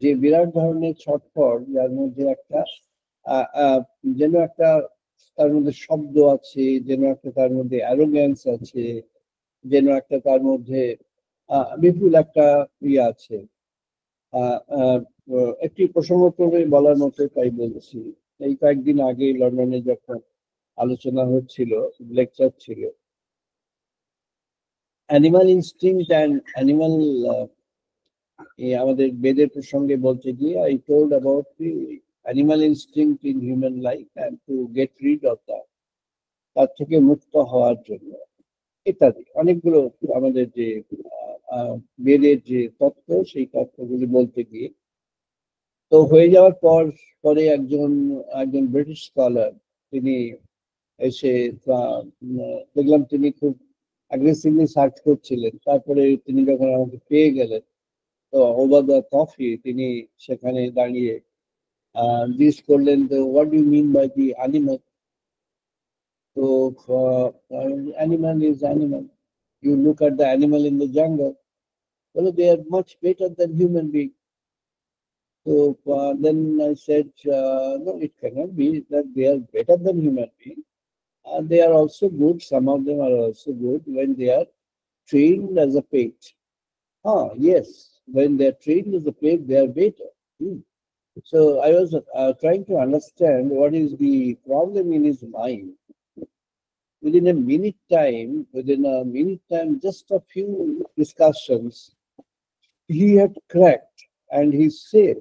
যে বিরাট ধরনের ছটফট, যার মধ্যে একটা আহ, আহ, যেন একটা, তার মধ্যে শব্দ আছে, যেন একটা তার মধ্যে অ্যারোগ্যান্স আছে, যেন একটা তার মধ্যে বিপুল একটা ইয়ে আছে। আহ, আহ, একটি প্রসঙ্গক্রমে বলার মতো, তাই বলছি। এই কয়েকদিন আগে লন্ডনে যখন আলোচনা হচ্ছিল, লেকচার ছিল, অ্যানিমাল ইনস্টিংক্ট অ্যান্ড অ্যানিমাল, আমাদের বেদের প্রসঙ্গে বলতে গিয়ে I told about the animal instinct in human life and to get rid of that, তার থেকে মুক্ত হওয়ার জন্য, ইত্যাদি অনেকগুলো আমাদের যে বেদের যে তত্ত্ব, সেই তত্ত্বগুলি বলতে গিয়ে, তো হয়ে যাওয়ার পর, পরে একজন একজন ব্রিটিশ স্কলার, তিনি এসে দেখলাম তিনি খুব অ্যাগ্রেসিভলি সার্চ করছিলেন। তারপরে তিনি যখন আমাকে পেয়ে গেলেন, তো ওভার দ্য কফি তিনি সেখানে দাঁড়িয়ে জিজ্ঞেস করলেন, তো what do mean by the animal? তো animal is animal, you look at the animal in the jungle, well they are much better than human being. So then I said, no, it cannot be that they are better than human being. They are also good, some of them are also good when they are trained as a pet. Yes, when they are trained as a pet, they are better. So I was trying to understand what is the problem in his mind. Within a minute time, just a few discussions, he had cracked, and he said,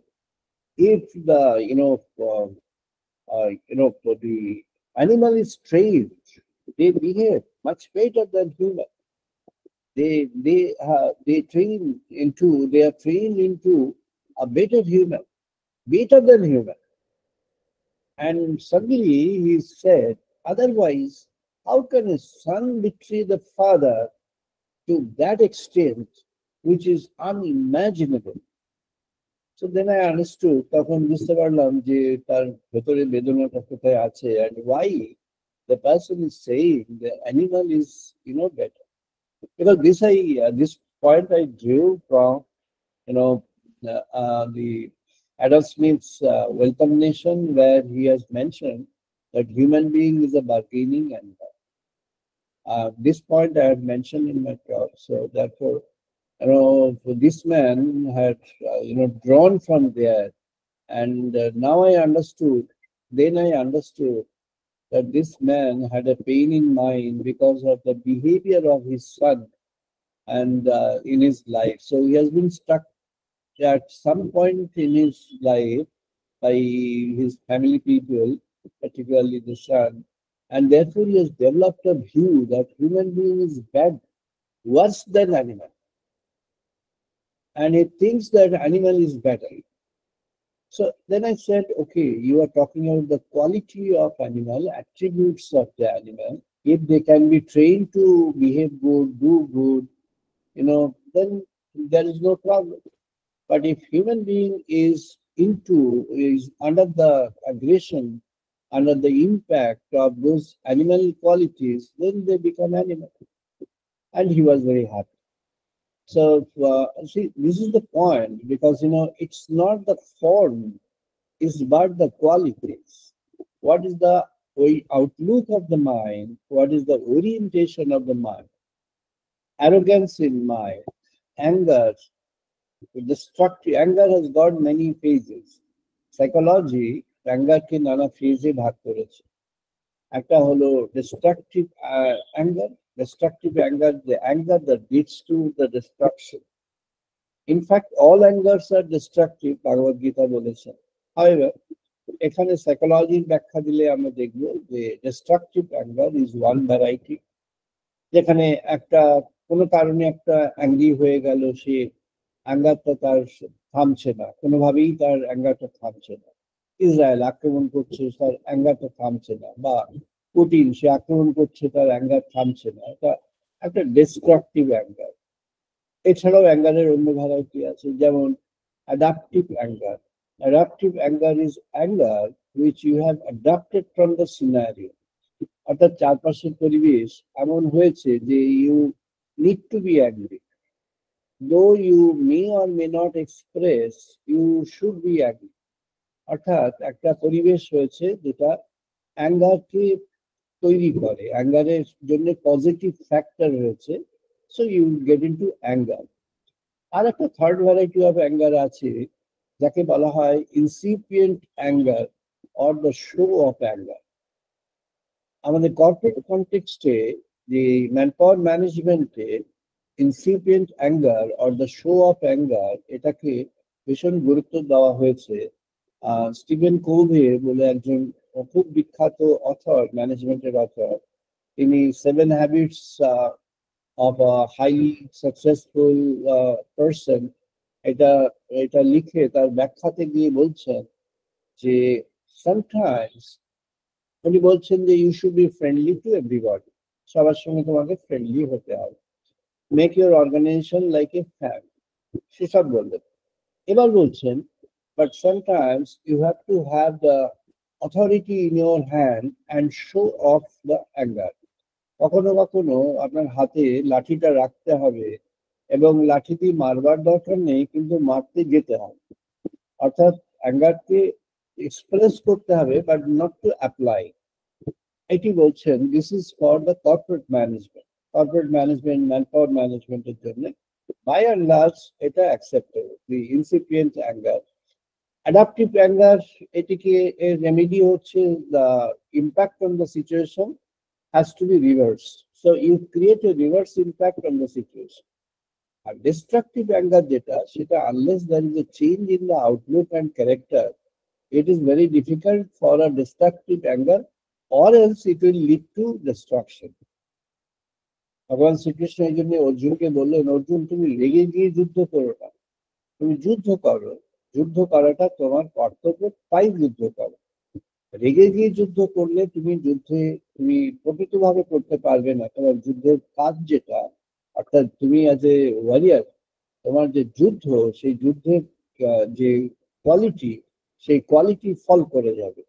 if the for the animal is trained, they behave much better than human. They are trained into a better human, better than human. And suddenly he said, otherwise, how can a son betray the father to that extent, which is unimaginable? So then I understood, তখন বুঝতে পারলাম যে তার ভেতরে বেদনাটা কোথায় আছে, and why the person is saying the animal is, better. Because this point I drew from, the Adam Smith's Welcome Nation, where he has mentioned that human being is a bargaining animal. This point I had mentioned in my talk, so therefore, this man had, drawn from there, and now I understood. Then I understood that this man had a pain in mind because of the behavior of his son and in his life. So he has been struck at some point in his life by his family people, particularly the son, and therefore he has developed a view that human being is bad, worse than animal, and he thinks that animal is better. So then I said, okay, you are talking about the quality of animal, attributes of the animal. If they can be trained to behave good, do good, then there is no problem. But if human being is under the aggression, under the impact of those animal qualities, then they become animal. And he was very happy. So see, this is the point, because it's not the form, it's but the qualities. What is the ওই outlook of the mind, what is the orientation of the mind, arrogance in mind, anger, destructive. Anger has got many phases. Psychology anger কে নানা ফেজে ভাগ করেছে। একটা হলো destructive anger. Destructive anger, the anger that leads to the destruction. In fact, all angers are destructive, Bhagavad Gita বলেছে। However, এখানে সাইকোলজির ব্যাখ্যা দিলে আমরা দেখব যে destructive anger is one variety, যেখানে একটা কোনো কারণে একটা অ্যাংরি হয়ে গেল, সে অ্যাঙ্গারটা তার থামছে না, কোনোভাবেই তার অ্যাঙ্গারটা থামছে না। ইসরায়েল আক্রমণ করছে, তার অ্যাঙ্গারটা থামছে না, বা পুতিন সে আক্রমণ করছে, তার অ্যাঙ্গার থামছে না। এটা একটা ডিস্ট্রাকটিভ অ্যাঙ্গার। এছাড়াও অ্যাঙ্গারের অন্য ভ্যারাইটি আছে, যেমন adaptive anger. Adaptive anger is anger which you have adapted from the scenario. অর্থাৎ চারপাশের পরিবেশ এমন হয়েছে যে you need to be angry, though you may or may not express, you should be angry. অর্থাৎ একটা পরিবেশ হয়েছে যেটা অ্যাঙ্গারকে তৈরি করে, অ্যাঙ্গারের জন্য পজিটিভ ফ্যাক্টর রয়েছে, so you get into anger. আর একটা থার্ড ভ্যারাইটি অফ অ্যাঙ্গার আছে, যাকে বলা হয় incipient anger or the show of anger. আমাদের কর্পোরেট কনটেক্সটে যে ম্যানপাওয়ার ম্যানেজমেন্টে incipient anger or the show of anger, এটাকে ভীষণ গুরুত্ব দেওয়া হয়েছে। স্টিভেন কোভে বলে একজন খুব বিখ্যাত অথর, ম্যানেজমেন্টের অথর, তিনি 7 habits of a highly successful person এটা এটা লিখে তার ব্যাখ্যাতে গিয়ে বলছেন যে সামটাইমস উনি বলছেন যে you should be friendly to everybody, সবার সঙ্গে তোমাকে ফ্রেন্ডলি হতে হবে, make your organisation like a family, সেসব বললেন। এবার বলছেন but sometimes you have to have the authority in your hand and show of the anger. কখনো কখনো আপনার হাতে লাঠিটা রাখতে হবে এবং লাঠি দিয়ে মারবার দরকার নেই, কিন্তু মারতে যেতে হবে। অর্থাৎ অ্যাঙ্গারকে এক্সপ্রেস করতে হবে বাট নট টু অ্যাপ্লাই। এটি বলছেন this is for the corporate management. Corporate management, manpower ম্যানেজমেন্টের জন্য বাই অ্যান্ড লার্জ এটা acceptable, the incipient anger. Adaptive anger, এটিকে এর রেমেডি হচ্ছে the impact on the situation has to be reverse, so you create a reverse impact on the situation. আর destructive anger যেটা, সেটা unless there is a change in the outlook and character, it is very difficult for a destructive anger or else it will lead to destruction. ভগবান শ্রীকৃষ্ণ এই জন্য অর্জুনকে বললেন, অর্জুন তুমি রেগে গিয়ে যুদ্ধ করো না, তুমি যুদ্ধ করো, যুদ্ধ করাটা তোমার কর্তব্য, তাই যুদ্ধ করো। রেগে গিয়ে যুদ্ধ করলে তুমি প্রকৃতভাবে করতে পারবে না। তোমার যুদ্ধের কাজ যেটা, অর্থাৎ তুমি অ্যাজ এ ওয়ারিয়ার, তোমার যে যুদ্ধ, সেই যুদ্ধের যে কোয়ালিটি, সেই কোয়ালিটি ফল করে যাবে।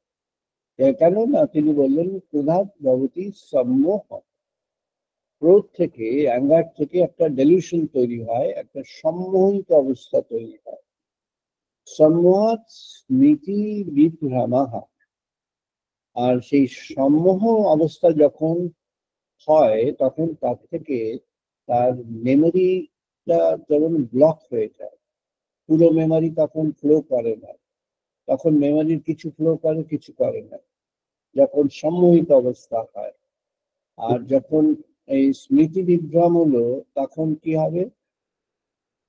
কেন না, তিনি বললেন ক্রোধাৎ ভবতি সম্মোহ। ক্রোধ থেকে, অ্যাঙ্গার থেকে একটা ডেলিউশন তৈরি হয়, একটা সম্মোহিত অবস্থা তৈরি হয়। সম্মোহাৎ স্মৃতি বিভ্রমাহা। আর সেই সম্মোহ অবস্থা যখন হয়, তখন তার থেকে তার মেমোরিটা যেমন ব্লক হয়ে যায়, পুরো মেমোরি তখন ফ্লো করে না, তখন মেমোরির কিছু ফ্লো করে, কিছু করে না, যখন সম্মোহিত অবস্থা হয়। আর যখন এই স্মৃতি বিভ্রম হলো, তখন কি হবে,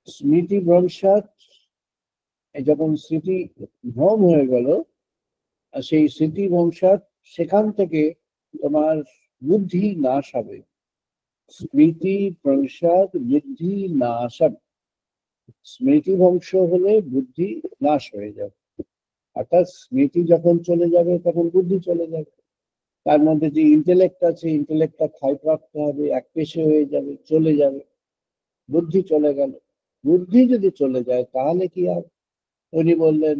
স্মৃতি ভ্রংসাৎ, যখন স্মৃতি ভ্রম হয়ে গেল, সেই স্মৃতি ভ্রংসাৎ, সেখান থেকে তোমার বুদ্ধি নাশ হবে। স্মৃতি ভ্রংসাৎ বুদ্ধি নাশাৎ, স্মৃতি ধ্বংস হলে বুদ্ধি নাশ হয়ে যাবে। অর্থাৎ স্মৃতি যখন চলে যাবে, তখন বুদ্ধি চলে যাবে। তার মধ্যে যে ইন্টেলেক্ট আছে, ইন্টেলেক্টটা ক্ষয়প্রাপ্ত হবে, একপেশে হয়ে যাবে, চলে যাবে, বুদ্ধি চলে গেল। বুদ্ধি যদি চলে যায় তাহলে কি আর, উনি বললেন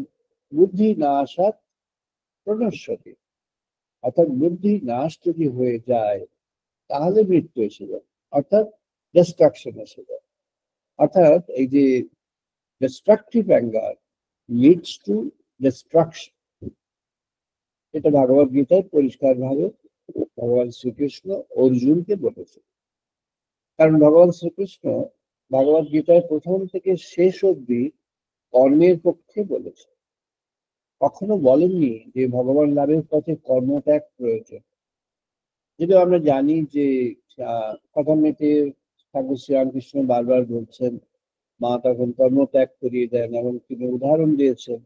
বুদ্ধি নাশাৎ প্রণশ্যতি, অর্থাৎ বুদ্ধি নাশ যদি হয়ে যায় তাহলে মৃত্যু এসে যায়, অর্থাৎ ডিস্ট্রাকশন এসে যায়। অর্থাৎ এই যে destructive anger leads to distraction. এটা ভাগবত গীতায় পরিষ্কার ভাবে ভগবান শ্রীকৃষ্ণ অর্জুনকে বলেছে। কারণ ভগবান শ্রীকৃষ্ণ ভগবত গীতায় প্রথম থেকে শেষ অবধি কর্মের পক্ষে বলেছে। কখনো বলেননি যে ভগবান লাভের পথে কর্মত্যাগ প্রয়োজন। যদিও আমরা জানি যে কথামৃতে ঠাকুর শ্রীরামকৃষ্ণ বারবার বলছেন, মা তখন কর্মত্যাগ করিয়ে দেন, এবং তিনি উদাহরণ দিয়েছেন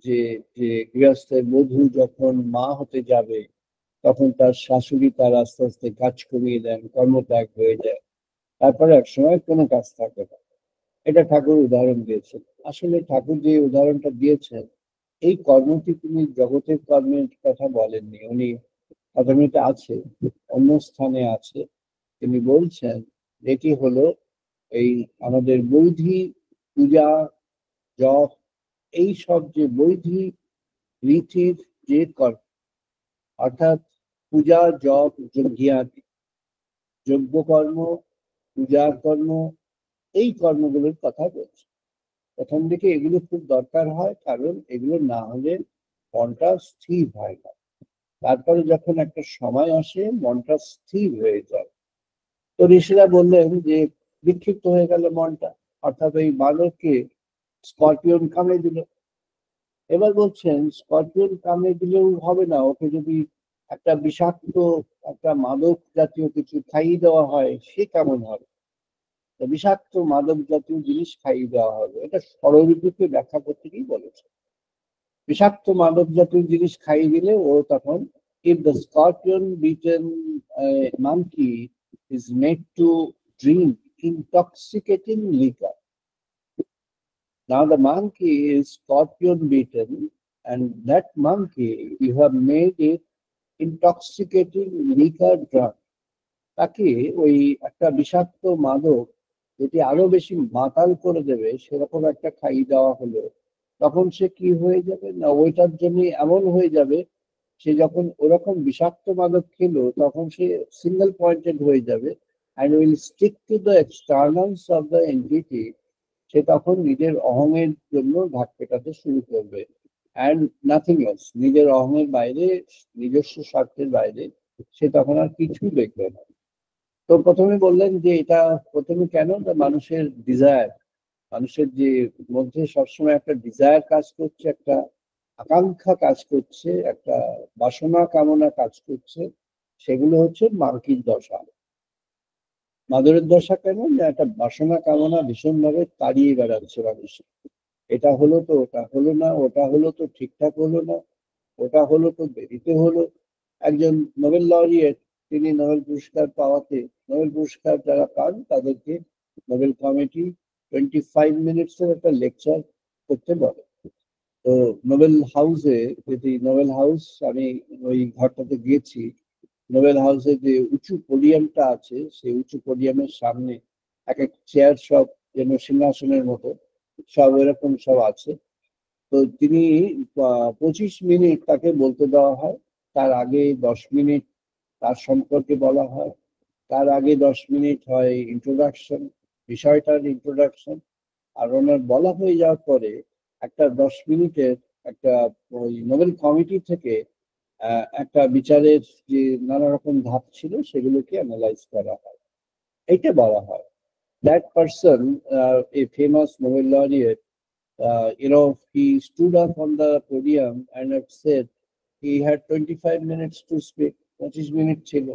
যে যে গৃহস্থের বধূ যখন মা হতে যাবে তখন তার শাশুড়ি তার আস্তে আস্তে কাজ কমিয়ে দেন, কর্মত্যাগ হয়ে যায়, তারপরে এক সময় কোনো কাজ থাকে না। এটা ঠাকুর উদাহরণ দিয়েছেন। আসলে ঠাকুর যে উদাহরণটা দিয়েছেন, এই কর্মটি তিনি জগতের কর্মের কথা বলেননি। উনি কথামিতে আছে, অন্য স্থানে আছে, তিনি বলছেন এটি হলো এই আমাদের বৈধি পূজা জপ, এই সব যে বৈধি রীতির যে কর্ম, অর্থাৎ পূজা জপ যজ্ঞাদি, যজ্ঞ কর্ম, পূজা কর্ম, এই কর্মগুলোর কথা বলছে। প্রথম দিকে এগুলো খুব দরকার হয়, কারণ এগুলো না হলে মনটা স্থির হয় না। তারপরে যখন একটা সময় আসে মনটা স্থির হয়ে যায়। তো ঋষিরা বললেন যে বিক্ষিপ্ত হয়ে গেল মনটা, অর্থাৎ ওই বানরকে স্করপিয়ন কামড়ে দিল। এবার বলছেন স্করপিয়ন কামড়ে দিলেও হবে না, ওকে যদি একটা বিষাক্ত একটা মাদক জাতীয় কিছু খাইয়ে দেওয়া হয় সে কেমন হবে? তো বিষাক্ত মাদক জাতীয় জিনিস খাইয়ে দেওয়া হবে, এটা ষড়ঋতুকে ব্যাখ্যা করতে গিয়ে বলেছে। বিষাক্ত মাদক জাতীয় জিনিস খাইয়ে দিলে ও তখন, if the scorpion beaten monkey is made to drink intoxicating liquor. Now the monkey is scorpion beaten, and that monkey you have made it intoxicating liquor drunk. তাকে ওই একটা বিষাক্ত মাদক যেটি আরো বেশি মাতাল করে দেবে সেরকম একটা খাইয়ে দেওয়া হলো, তখন সে কি হয়ে যাবে না, ওইটার জন্য এমন হয়ে যাবে, সে যখন ওরকম বিষাক্ত মাদক খেলো তখন সে সিঙ্গেল পয়েন্টেড হয়ে যাবে, and will stick to the externals of the entity. সে তখন নিজের অহংয়ের জন্য ঘাট পেটাতে শুরু করবে, অ্যান্ড নাথিং এলস, নিজের অহংয়ের বাইরে, নিজস্ব স্বার্থের বাইরে সে তখন আর কিছু দেখবে না। তো প্রথমে বললেন যে এটা প্রথমে কেন, না মানুষের ডিজায়ার, মানুষের যে মধ্যে সবসময় একটা ডিজায়ার কাজ করছে, একটা আকাঙ্ক্ষা কাজ করছে, একটা বাসনা কামনা কাজ করছে, সেগুলো হচ্ছে মার্কির দশা। মাদুরের দশা কেন, না একটা বাসনা কামনা ভীষণভাবে তাড়িয়ে বেড়াচ্ছে মানুষ। এটা হলো তো ওটা হলো না, ওটা হলো তো ঠিকঠাক হলো না, ওটা হলো তো দেরিতে হলো। একজন নোবেল লরিয়েট, তিনি নোবেল পুরস্কার পাওয়াতে, নোবেল পুরস্কার যারা পান তাদেরকে নোবেল কমিটি 25 মিনিটসের একটা লেকচার করতে বলে। তো নোবেল হাউসে, যদি নোবেল হাউস, আমি ওই ঘরটাতে গিয়েছি, নোবেল হাউসে যে উঁচু পোডিয়ামটা আছে সেই উঁচু পোডিয়ামের সামনে এক এক চেয়ার সব যেন সিংহাসনের মতো সব এরকম সব আছে। তো তিনি 25 মিনিট তাকে বলতে দেওয়া হয়, তার আগে 10 মিনিট তার সম্পর্কে বলা হয়, তার আগে 10 মিনিট হয় ইন্ট্রোডাকশন, বিষয়টার ইন্ট্রোডাকশন, আর ওনার বলা হয়ে যাওয়ার পরে একটা 10 মিনিটের একটা ওই নোবেল কমিটি থেকে একটা বিচারের যে নানা রকম ধাপ ছিল সেগুলোকে অ্যানালাইজ করা হয়। এইটা বলা হয় that person, a famous Nobel laureate, he stood up on the podium and had said he had 25 minutes to speak. 25 minute ছিল,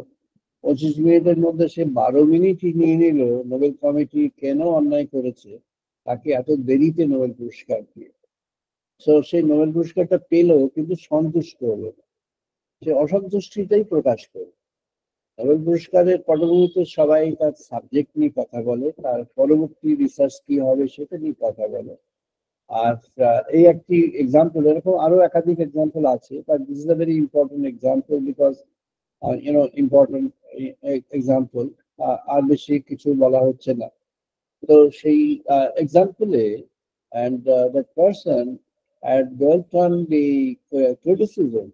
25 মিনিটের মধ্যে সে 12 মিনিটই নিয়ে নিল নোবেল কমিটি কেন অন্যায় করেছে, তাকে এত দেরিতে নোবেল পুরস্কার দিয়ে। তো সেই নোবেল পুরস্কারটা পেলো কিন্তু সন্তুষ্ট হলো না, সে অসন্তুষ্টিটাই প্রকাশ করলো। নোবেল পুরস্কারের পটভূমিতে সবাই তার সাবজেক্ট নিয়ে কথা বলে, তার পরবর্তী রিসার্চ কি হবে সেটা নিয়ে কথা বলে। আর এই একটি এক্সাম্পল, এরকম আরো একাধিক এক্সাম্পল আছে, but this is a very important example because important example, আর বেশি কিছু বলা হচ্ছে না। তো সেই এক্সাম্পলে, and that person had dwelt on the criticism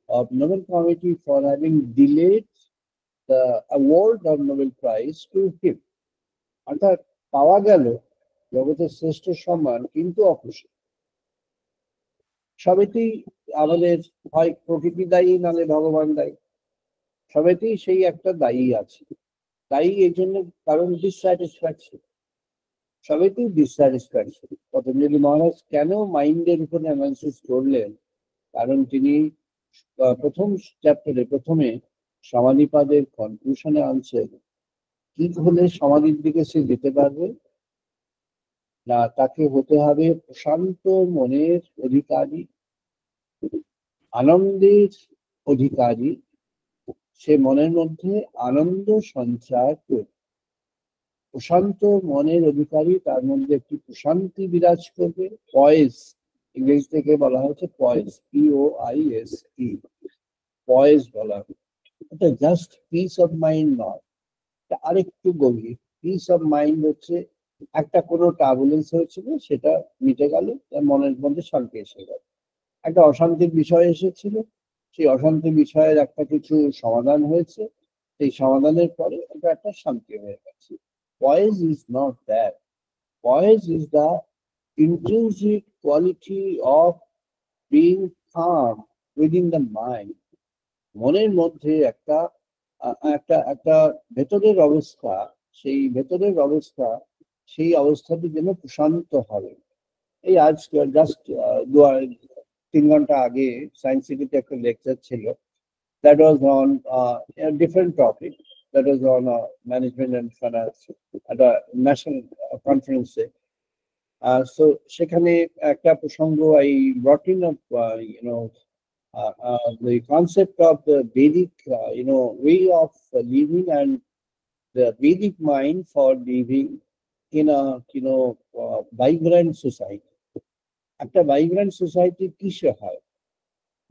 of Nobel Committee for having delayed the award of Nobel Prize to him. অর্থাৎ পাওয়া গেল জগতের শ্রেষ্ঠ সম্মান কিন্তু অখুশি। সবেতেই আমাদের হয় প্রকৃতি দায়ী নাহলে ভগবান দায়ী, সবেতেই সেই একটা দায়ী আছে। দায়ী এই জন্য কারণ ডিসস্যাটিসফ্যাকশন, সবেতেই ডিসস্যাটিসফ্যাকশন। পতঞ্জলি মহারাজ কেন মাইন্ডের উপর অ্যানালিসিস করলেন? কারণ তিনি প্রথম চ্যাপ্টারে প্রথমে সমাধিপাদের কনক্লুশনে আনছেন কি হলে সমাধির দিকে সে যেতে পারবে না, তাকে হতে হবে প্রশান্ত মনের অধিকারী, আনন্দের অধিকারী। সে মনের মধ্যে আনন্দ সঞ্চার করবে। প্রশান্ত মনের অধিকারী, তার মধ্যে একটি প্রশান্তি বিরাজ করবে। পয়েজ, ইংরেজি থেকে বলা হচ্ছে পয়েজ, POISE, পয়েজ বলা হয়। এটা জাস্ট পিস অফ মাইন্ড নয়, এটা আরেকটু গভীর। পিস অফ মাইন্ড হচ্ছে একটা কোনো টার্বুলেন্স হয়েছিল, সেটা মিটে গেল, তার মনের মধ্যে শান্তি এসে গেল। একটা অশান্তির বিষয় এসেছিল, সেই অশান্তির বিষয়ের একটা কিছু সমাধান হয়েছে, সেই সমাধানের পরে এটা একটা শান্তি হয়ে গেছে। Poise is not that. Poise is the intrinsic quality of being calm within the mind. মনের মধ্যে একটা একটা একটা ভেতরের অবস্থা, সেই ভেতরের অবস্থা, সেই অবস্থাটি যেন প্রশান্ত হবে। এই আজ জাস্ট 3 ঘন্টা আগে সায়েন্স সিটিতে একটা লেকচার ছিল, that was on a different topic, that was on management and finance at a national conference. So সেখানে একটা প্রসঙ্গ I brought in of the concept of the Vedic way of living and the Vedic mind for living in a vibrant society. একটা vibrant society কিসে হয়?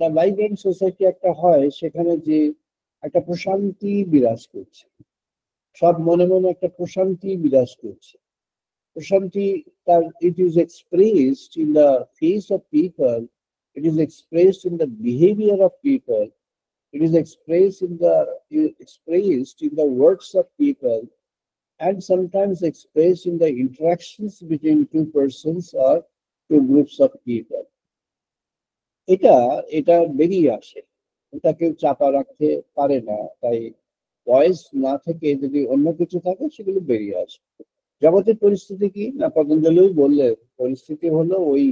না, vibrant society একটা হয় সেখানে যে একটা প্রশান্তি বিরাজ করছে, সব মনে মনে একটা প্রশান্তি বিরাজ করছে। প্রশান্তি তার it is expressed in the face of people, it is expressed in the behaviour of people, it is expressed in the words of people, and sometimes expressed in the interactions between two persons or two groups of people. এটা এটা বেরিয়ে আসে, এটা কেউ চাপা রাখতে পারে না। তাই ভয়েস না থেকে যদি অন্য কিছু থাকে সেগুলো বেরিয়ে আসে। জগতের পরিস্থিতি কি না, পতঞ্জলিও বললেন পরিস্থিতি হলো ওই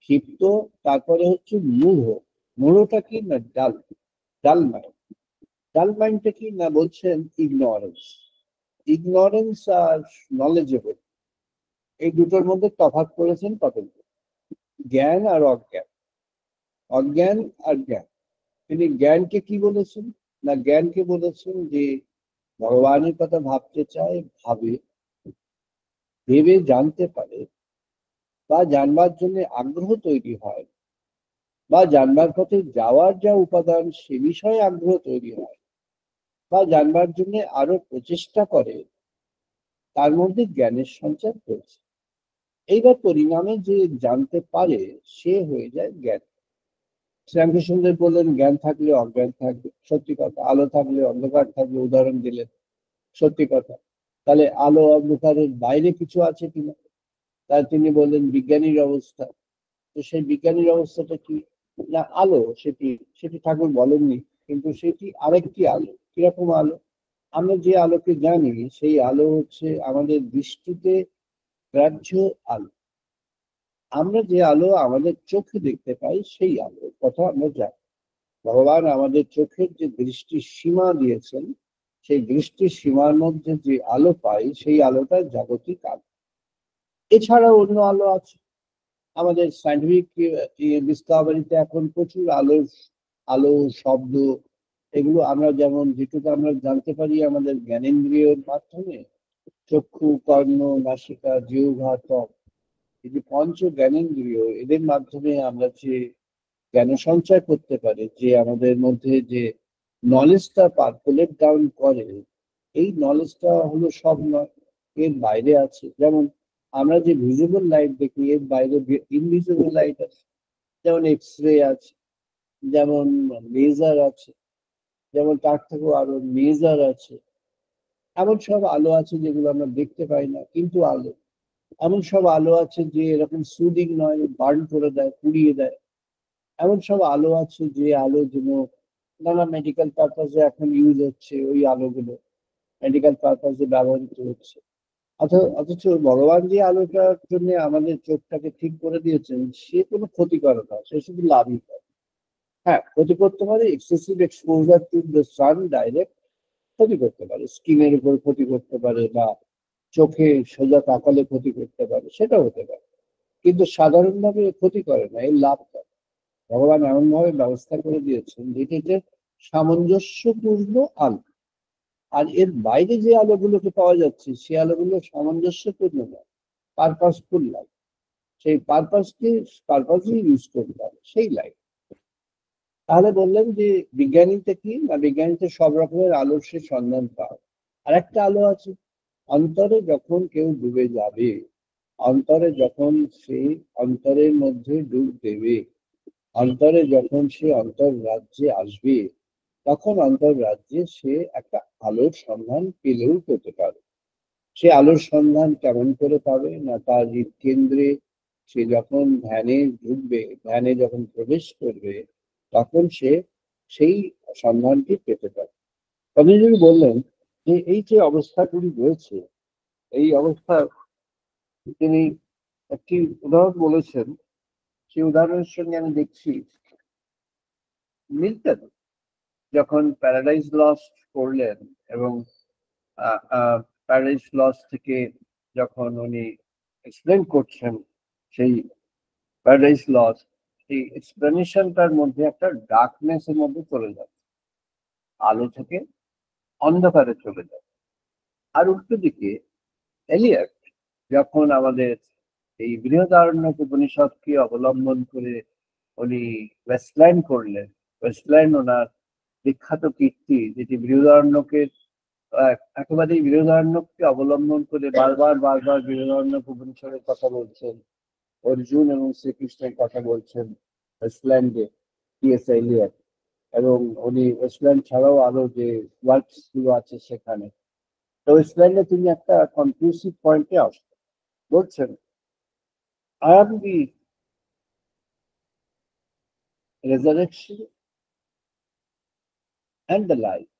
ক্ষিপ্ত, তারপরে হচ্ছে মূঢ়। মূঢ়টা কি না, ডাল মাইন্ড। ডাল মাইন্ডটা কি না বলছেন ইগনোরেন্স। ইগনোরেন্স আর নলেজেবল, এই দুটোর মধ্যে তফাৎ করেছেন পতঞ্জলি। জ্ঞান আর অজ্ঞান, অজ্ঞান আর জ্ঞান। তিনি জ্ঞানকে কি বলেছেন না, জ্ঞানকে বলেছেন যে ভগবানের কথা ভাবতে চায়, ভেবে জানতে পারে, বা জানবার জন্য আগ্রহ তৈরি হয়, বা জানবার পথে যাওয়ার যা উপাদান সে বিষয়ে আগ্রহ তৈরি হয়, বা জানবার জন্য আরো প্রচেষ্টা করে, তার মধ্যে জ্ঞানের সঞ্চার হয়েছে। এইবার পরিণামে যে জানতে পারে সে হয়ে যায় জ্ঞান। শ্রীরামকৃষ্ণদেব বললেন জ্ঞান থাকলে অজ্ঞান থাকবে, সত্যি কথা। আলো থাকলে অন্ধকার থাকবে, উদাহরণ দিলেন, সত্যি কথা। তাহলে আলো অন্ধকারের বাইরে কিছু আছে কিনা, তাই তিনি বললেন বিজ্ঞানীর অবস্থা। তো সেই বিজ্ঞানীর অবস্থাটা কি না, আলো, সেটি সেটি ঠাকুর বলেননি, কিন্তু সেটি আরেকটি আলো। কিরকম আলো? আমরা যে আলোকে জানি সেই আলো হচ্ছে আমাদের দৃষ্টিতে গ্রাহ্য আলো। আমরা যে আলো আমাদের চোখে দেখতে পাই সেই আলোর কথা আমরা জানি। ভগবান আমাদের চোখের যে দৃষ্টির সীমা দিয়েছেন, সেই দৃষ্টির সীমার মধ্যে যে আলো পাই সেই আলোটা জাগতিক আলো। এছাড়া অন্য আলো আছে। আমাদের সায়েন্টিফিক ডিসকভারিতে এখন প্রচুর আলো শব্দ, এগুলো আমরা যেমন যেটুকু আমরা জানতে পারি আমাদের জ্ঞানেন্দ্রিয়র মাধ্যমে, চক্ষু, কর্ণ, নাসিকা, জিহ্বা, ত্বক, এই যে পঞ্চ জ্ঞানেন্দ্রিয়, এদের মাধ্যমে আমরা যে জ্ঞান সঞ্চয় করতে পারি, যে আমাদের মধ্যে যে নলেজটা পার্কুলেট ডাউন করে, এই নলেজটা হলো সব নয়, এর বাইরে আছে। যেমন আমরা যে ভিজিবল লাইট দেখি, এর বাইরে ইনভিজিবল লাইট আছে, যেমন এক্স রে আছে, যেমন লেজার আছে, যেমন তার থেকেও আরো লেজার আছে। এমন সব আলো আছে যেগুলো আমরা দেখতে পাই না, কিন্তু আলো। এমন সব আলো আছে যে এরকম সুদিং নয়, বার্ন করে দেয়, পুড়িয়ে দেয়। এমন সব আলো আছে যে আলো যেন নানা মেডিকেল পারপাসে এখন ইউজ হচ্ছে, ওই আলোগুলো মেডিকেল পারপাসে ব্যবহৃত হচ্ছে। অথচ ভগবান যে আলোটার জন্য আমাদের চোখটাকে ঠিক করে দিয়েছেন, সে কোনো ক্ষতি করে না, সে শুধু লাভই করে। হ্যাঁ, ক্ষতি করতে পারে, excessive exposure to the sun direct ক্ষতি করতে পারে, স্কিনের উপর ক্ষতি করতে পারে, বা চোখে সোজা তাকালে ক্ষতি করতে পারে, সেটা হতে পারে। কিন্তু সাধারণভাবে এ ক্ষতি করে না, এর লাভ করে। ভগবান এমন ভাবে ব্যবস্থা করে দিয়েছেন যেটিতে সামঞ্জস্যপূর্ণ আলো। আর এর বাইরে যে আলোগুলোকে পাওয়া যাচ্ছে, সে আলোগুলো সামঞ্জস্যপূর্ণ নয়, পারপাসফুল লাইট। সেই পারপাসই ইউজ করতে হবে সেই লাইট। তাহলে বললেন যে বিজ্ঞানীতে কি না, বিজ্ঞানীতে সব রকমের আলোর সে সন্ধান পায়। আর একটা আলো আছে, অন্তরে যখন কেউ ডুবে যাবে, অন্তরে যখন সে অন্তরের মধ্যে ডুব দেবে, অন্তরে যখন সে অন্তর রাজ্যে আসবে, তখন অন্তর রাজ্যে সে একটা আলোর সন্ধান পেলেও পেতে পারে। সে আলোর সন্ধান কেমন করে পাবে না, তার হৃদকেন্দ্রে সে যখন ধ্যানে ঢুকবে, ধ্যানে যখন প্রবেশ করবে, তখন সে সেই সন্ধানটি পেতে পারে। পতঞ্জলি বললেন যে এই যে অবস্থাগুলি রয়েছে, এই অবস্থা তিনি একটি উদাহরণ বলেছেন। সেই উদাহরণের সঙ্গে আমি দেখছি মিল্টন যখন প্যারাডাইজ লস্ট পড়লেন, এবং প্যারাডাইজ লস্ট থেকে যখন উনি এক্সপ্লেন করছেন সেই প্যারাডাইজ লস্ট, এই এক্সপ্লেনেশনটার মধ্যে একটা ডার্কনেস এর মধ্যে চলে যায়, আলো থেকে অন্ধকারে চলে যায়। আর উল্টো দিকে এলিয়ট যখন আমাদের এই বৃহদারণ্যক উপনিষদকে অবলম্বন করে উনি ওয়েস্টল্যান্ড করলেন, ওয়েস্টল্যান্ড ওনার বিখ্যাত কীর্তি, যেটি বৃহদারণ্যকের একেবারেই বৃহদারণ্যককে অবলম্বন করে বারবার বারবার বৃহদারণ্যক উপনিষদের কথা বলছেন, অর্জুন এবং শ্রীকৃষ্ণের কথা বলছেন ওয়েস্টল্যান্ডে, টি.এস. এলিয়ট। এবং উনি ওয়েস্টল্যান্ড ছাড়াও আরো যে ওয়ার্কস গুলো আছে সেখানে, তো ওয়েস্টল্যান্ডে তিনি একটা কনক্লুসিভ পয়েন্টে আসছেন, বলছেন I am the resurrection and the life.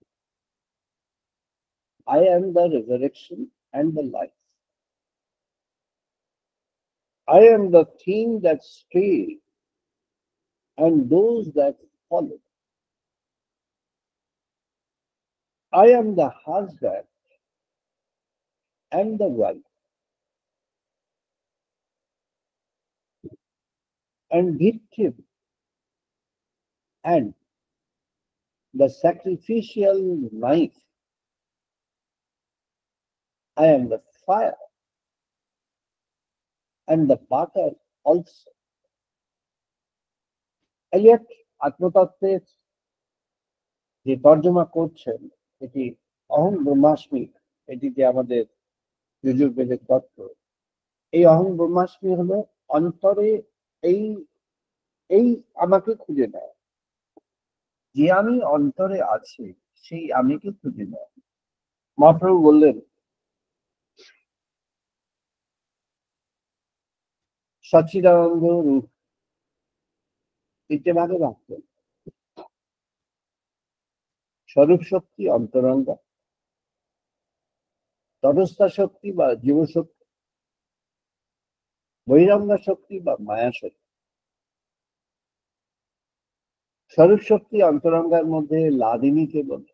I am the resurrection and the life. I am the thing that stayed and those that follow. I am the husband and the wife, and victim and the sacrificial knife. I am the fire and the butter also. Eliot আত্মতত্ত্বের যে তর্জমা করছেন, এটি অহং ব্রহ্মাস্মি, এটি যে আমাদের যজুর্বেদের তত্ত্ব, এই অহং ব্রহ্মাস্মি হলো অন্তরে এই এই আমাকে খুঁজে নেয়, যে আমি অন্তরে আছি সেই আমিকে খুঁজে নেয়। মহাপ্রভু বললেন সচ্চিদানন্দ রূপ তিনটে ভাগে ভাগ করে, স্বরূপ শক্তি অন্তরঙ্গা, তদস্থা শক্তি বা জীব শক্তি, বহিরঙ্গা শক্তি বা মায়া শক্তি। স্বরূপ শক্তি অন্তরঙ্গার মধ্যে লাদিনীকে বলে,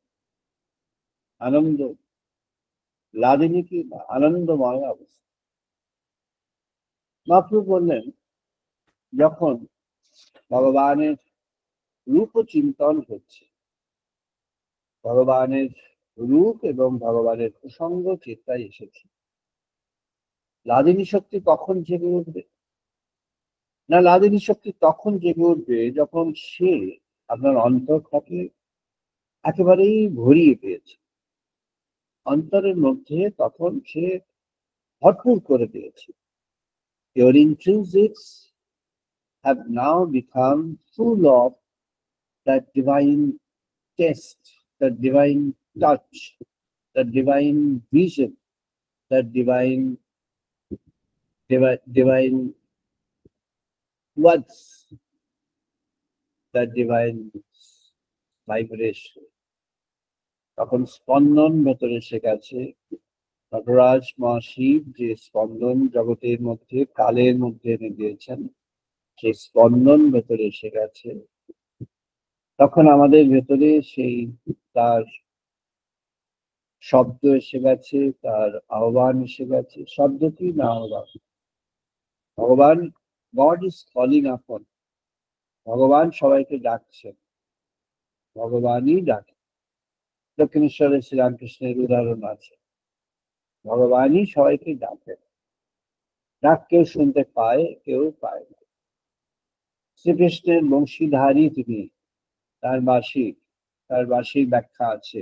আনন্দ, লাদিনী কি আনন্দময় অবস্থা। মহাপ্রভু বললেন যখন ভগবানের রূপ চিন্তন হচ্ছে, ভগবানের রূপ এবং ভগবানের প্রসঙ্গ চেতায় এসেছে, লাদিনী শক্তি কখন জেগে উঠবে না, লাদিনী শক্তি তখন জেগে উঠবে যখন সে আপনার অন্তরটাকে একেবারেই ভরিয়ে পেয়েছে, অন্তরের মধ্যে তখন সে ভরপুর করে দিয়েছে। Your intrinsics have now become full of that divine taste, that divine touch, that divine vision, that divine words. The divine vibration. তখন স্পন্দন ভেতরে এসে গেছে। নটরাজ মহাশিব যে স্পন্দন জগতের মধ্যে কালের মধ্যে এনে দিয়েছেন, সেই স্পন্দন ভেতরে এসে গেছে। তখন আমাদের ভেতরে সেই তার শব্দ এসে গেছে, তার আহ্বান এসে গেছে। শব্দ কি না আহ্বান? ভগবান, গড ইজ কলিং আপন। ভগবান সবাইকে ডাকছেন, ভগবানই ডাকে। দক্ষিণেশ্বরে শ্রীরামকৃষ্ণের উদাহরণ আছে, ভগবানই সবাইকে ডাকেন। ডাক কেউ শুনতে পায়, কেউ পায় না। শ্রীকৃষ্ণের বংশীধারী তিনি, তার বাঁশির ব্যাখ্যা আছে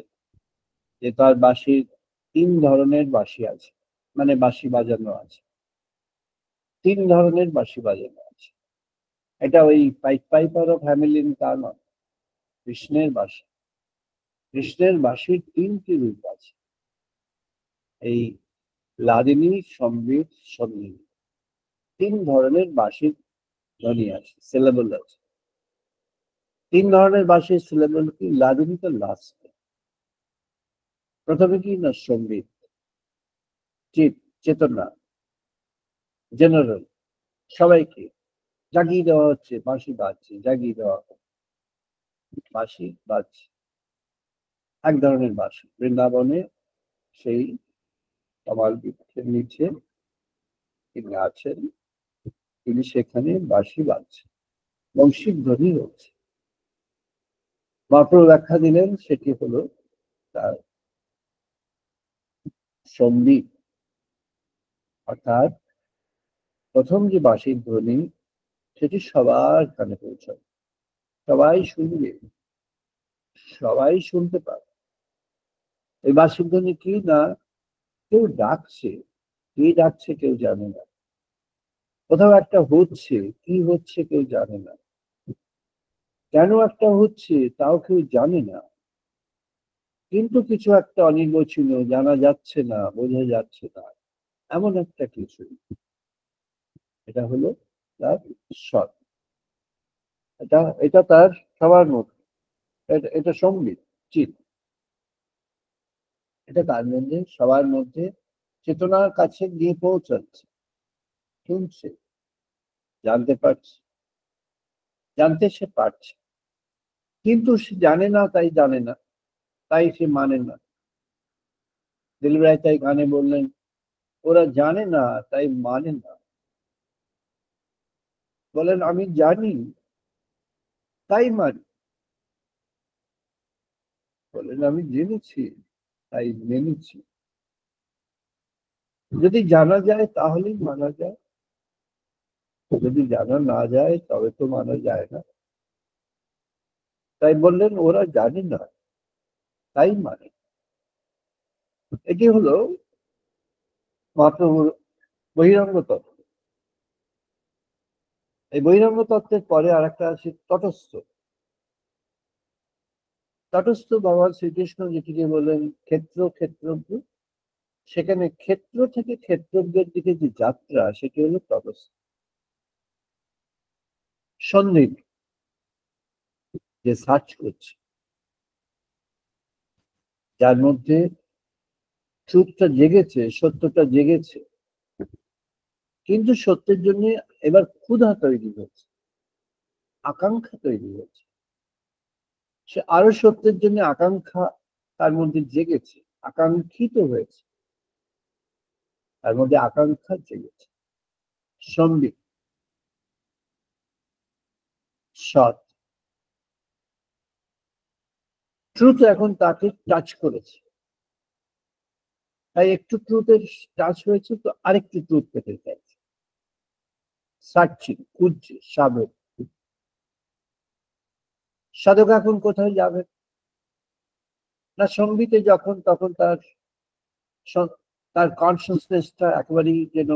যে তার বাঁশির 3 ধরনের বাঁশি আছে, মানে বাঁশি বাজানো আছে, 3 ধরনের বাঁশি বাজানো আছে। এটা ওই পাইপার অফ হ্যামিলিন তা নয়, কৃষ্ণের বাঁশির 3টি রূপ আছে। এই লাদিনী, সম্বিত, সন্ধিনী, 3 ধরনের বাঁশির ধ্বনি আছে, সিলেবল আছে। 3 ধরনের বাঁশির সিলেবল কি? লাদিনী তো লাস্ট, প্রথমে কি না সম্বিত, চেতনা, জেনারেল, সবাইকে জাগিয়ে দেওয়া হচ্ছে, বাঁশি বাজছে, জাগিয়ে দেওয়া হচ্ছে, বাঁশি বাজছে। এক ধরনের বাঁশি বৃন্দাবনে সেই কমাল বৃক্ষের নিচে তিনি আছেন, তিনি সেখানে বাঁশি বাজছেন, বংশীর ধ্বনি হচ্ছে। মহাপ্রভু ব্যাখ্যা দিলেন সেটি হলো তার সম্বিত, অর্থাৎ প্রথম যে বাঁশির ধ্বনি সেটি সবার কানে পৌঁছাবে, সবাই শুনবে, সবাই শুনতে পাবে। এই বাঁশির ধ্বনি কি না কেউ ডাকছে, কে ডাকছে কেউ জানে না। কোথাও একটা হচ্ছে, কি হচ্ছে কেউ জানে না, কেন একটা হচ্ছে তাও কেউ জানে না, কিন্তু কিছু একটা অনির্বচনীয়, জানা যাচ্ছে না, বোঝা যাচ্ছে না, এমন একটা কিছু। এটা হলো তার স্বর। এটা তার সবার মধ্যে, এটা সঙ্গীত চিত, এটা তার মধ্যে, সবার মধ্যে চেতনার কাছে গিয়ে পৌঁছাচ্ছে, শুনছে, জানতে পারছে, জানতে সে পারছে, কিন্তু সে জানে না, তাই জানে না, তাই সে মানে না। দিলীপ রায় তাই গানে বললেন, ওরা জানে না তাই মানে না। বলেন আমি জানি তাই মানি, বলেন আমি জেনেছি তাই মেনেছি। যদি জানা যায় তাহলেই মানা যায়, যদি জানা না যায় তবে তো মানা যায় না। তাই বললেন ওরা জানে না তাই মানে। এটি হলো মাত্র বহিরঙ্গ তত্ত্ব। এই বহিরঙ্গ তত্ত্বের পরে আর একটা আছে তটস্থ। তটস্থ ভগবান শ্রীকৃষ্ণ যেটিকে বলেন ক্ষেত্র ক্ষেত্রজ্ঞ, সেখানে ক্ষেত্র থেকে ক্ষেত্রজ্ঞের দিকে যে যাত্রা সেটি হলো তটস্থ। সন্দীপ যে সার্চ করছে, যার মধ্যে ট্রুথটা জেগেছে, সত্যটা জেগেছে, কিন্তু সত্যের জন্য এবার ক্ষুধা তৈরি হয়েছে, আকাঙ্ক্ষা তৈরি হয়েছে। সে আরো সত্যের জন্য আকাঙ্ক্ষা তার মধ্যে জেগেছে, আকাঙ্ক্ষিত হয়েছে, তার মধ্যে আকাঙ্ক্ষা জেগেছে। সম্বিত, সৎ, ট্রুথ এখন তাকে টাচ করেছে, তাই একটু ট্রুথের টাচ হয়েছে তো আরেকটু ট্রুথ পেতে চাইছে, সার্চিং, খুঁজছে, সাধক। সাধক এখন কোথায় যাবে না সঙ্গীতে, যখন তখন তার কনসিয়াসনেসটা একেবারেই যেন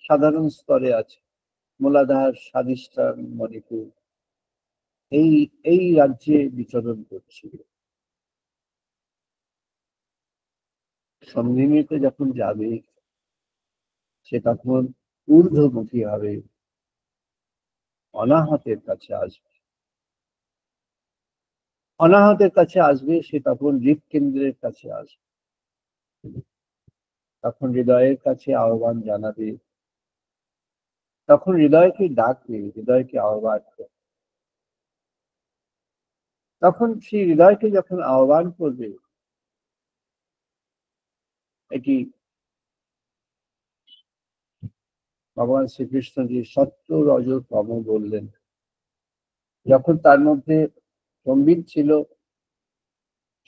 সাধারণ স্তরে আছে, মূলাধার, স্বাধিষ্ঠান, মণিপুর, এই এই রাজ্যে বিচরণ করছিল। সঙ্গিনীতে যখন যাবে সে তখন ঊর্ধ্বমুখী হবে, অনাহতের কাছে আসবে, অনাহতের কাছে আসবে, সে তখন হৃৎকেন্দ্রের কাছে আসবে, তখন হৃদয়ের কাছে আহ্বান জানাবে, তখন হৃদয়কে ডাকবে, হৃদয়কে আহ্বান করবে। তখন সেই হৃদয়কে যখন আহ্বান করবে, এটি ভগবান শ্রীকৃষ্ণ যে সত্য রজ তম বললেন, যখন তার মধ্যে সম্বিত ছিল,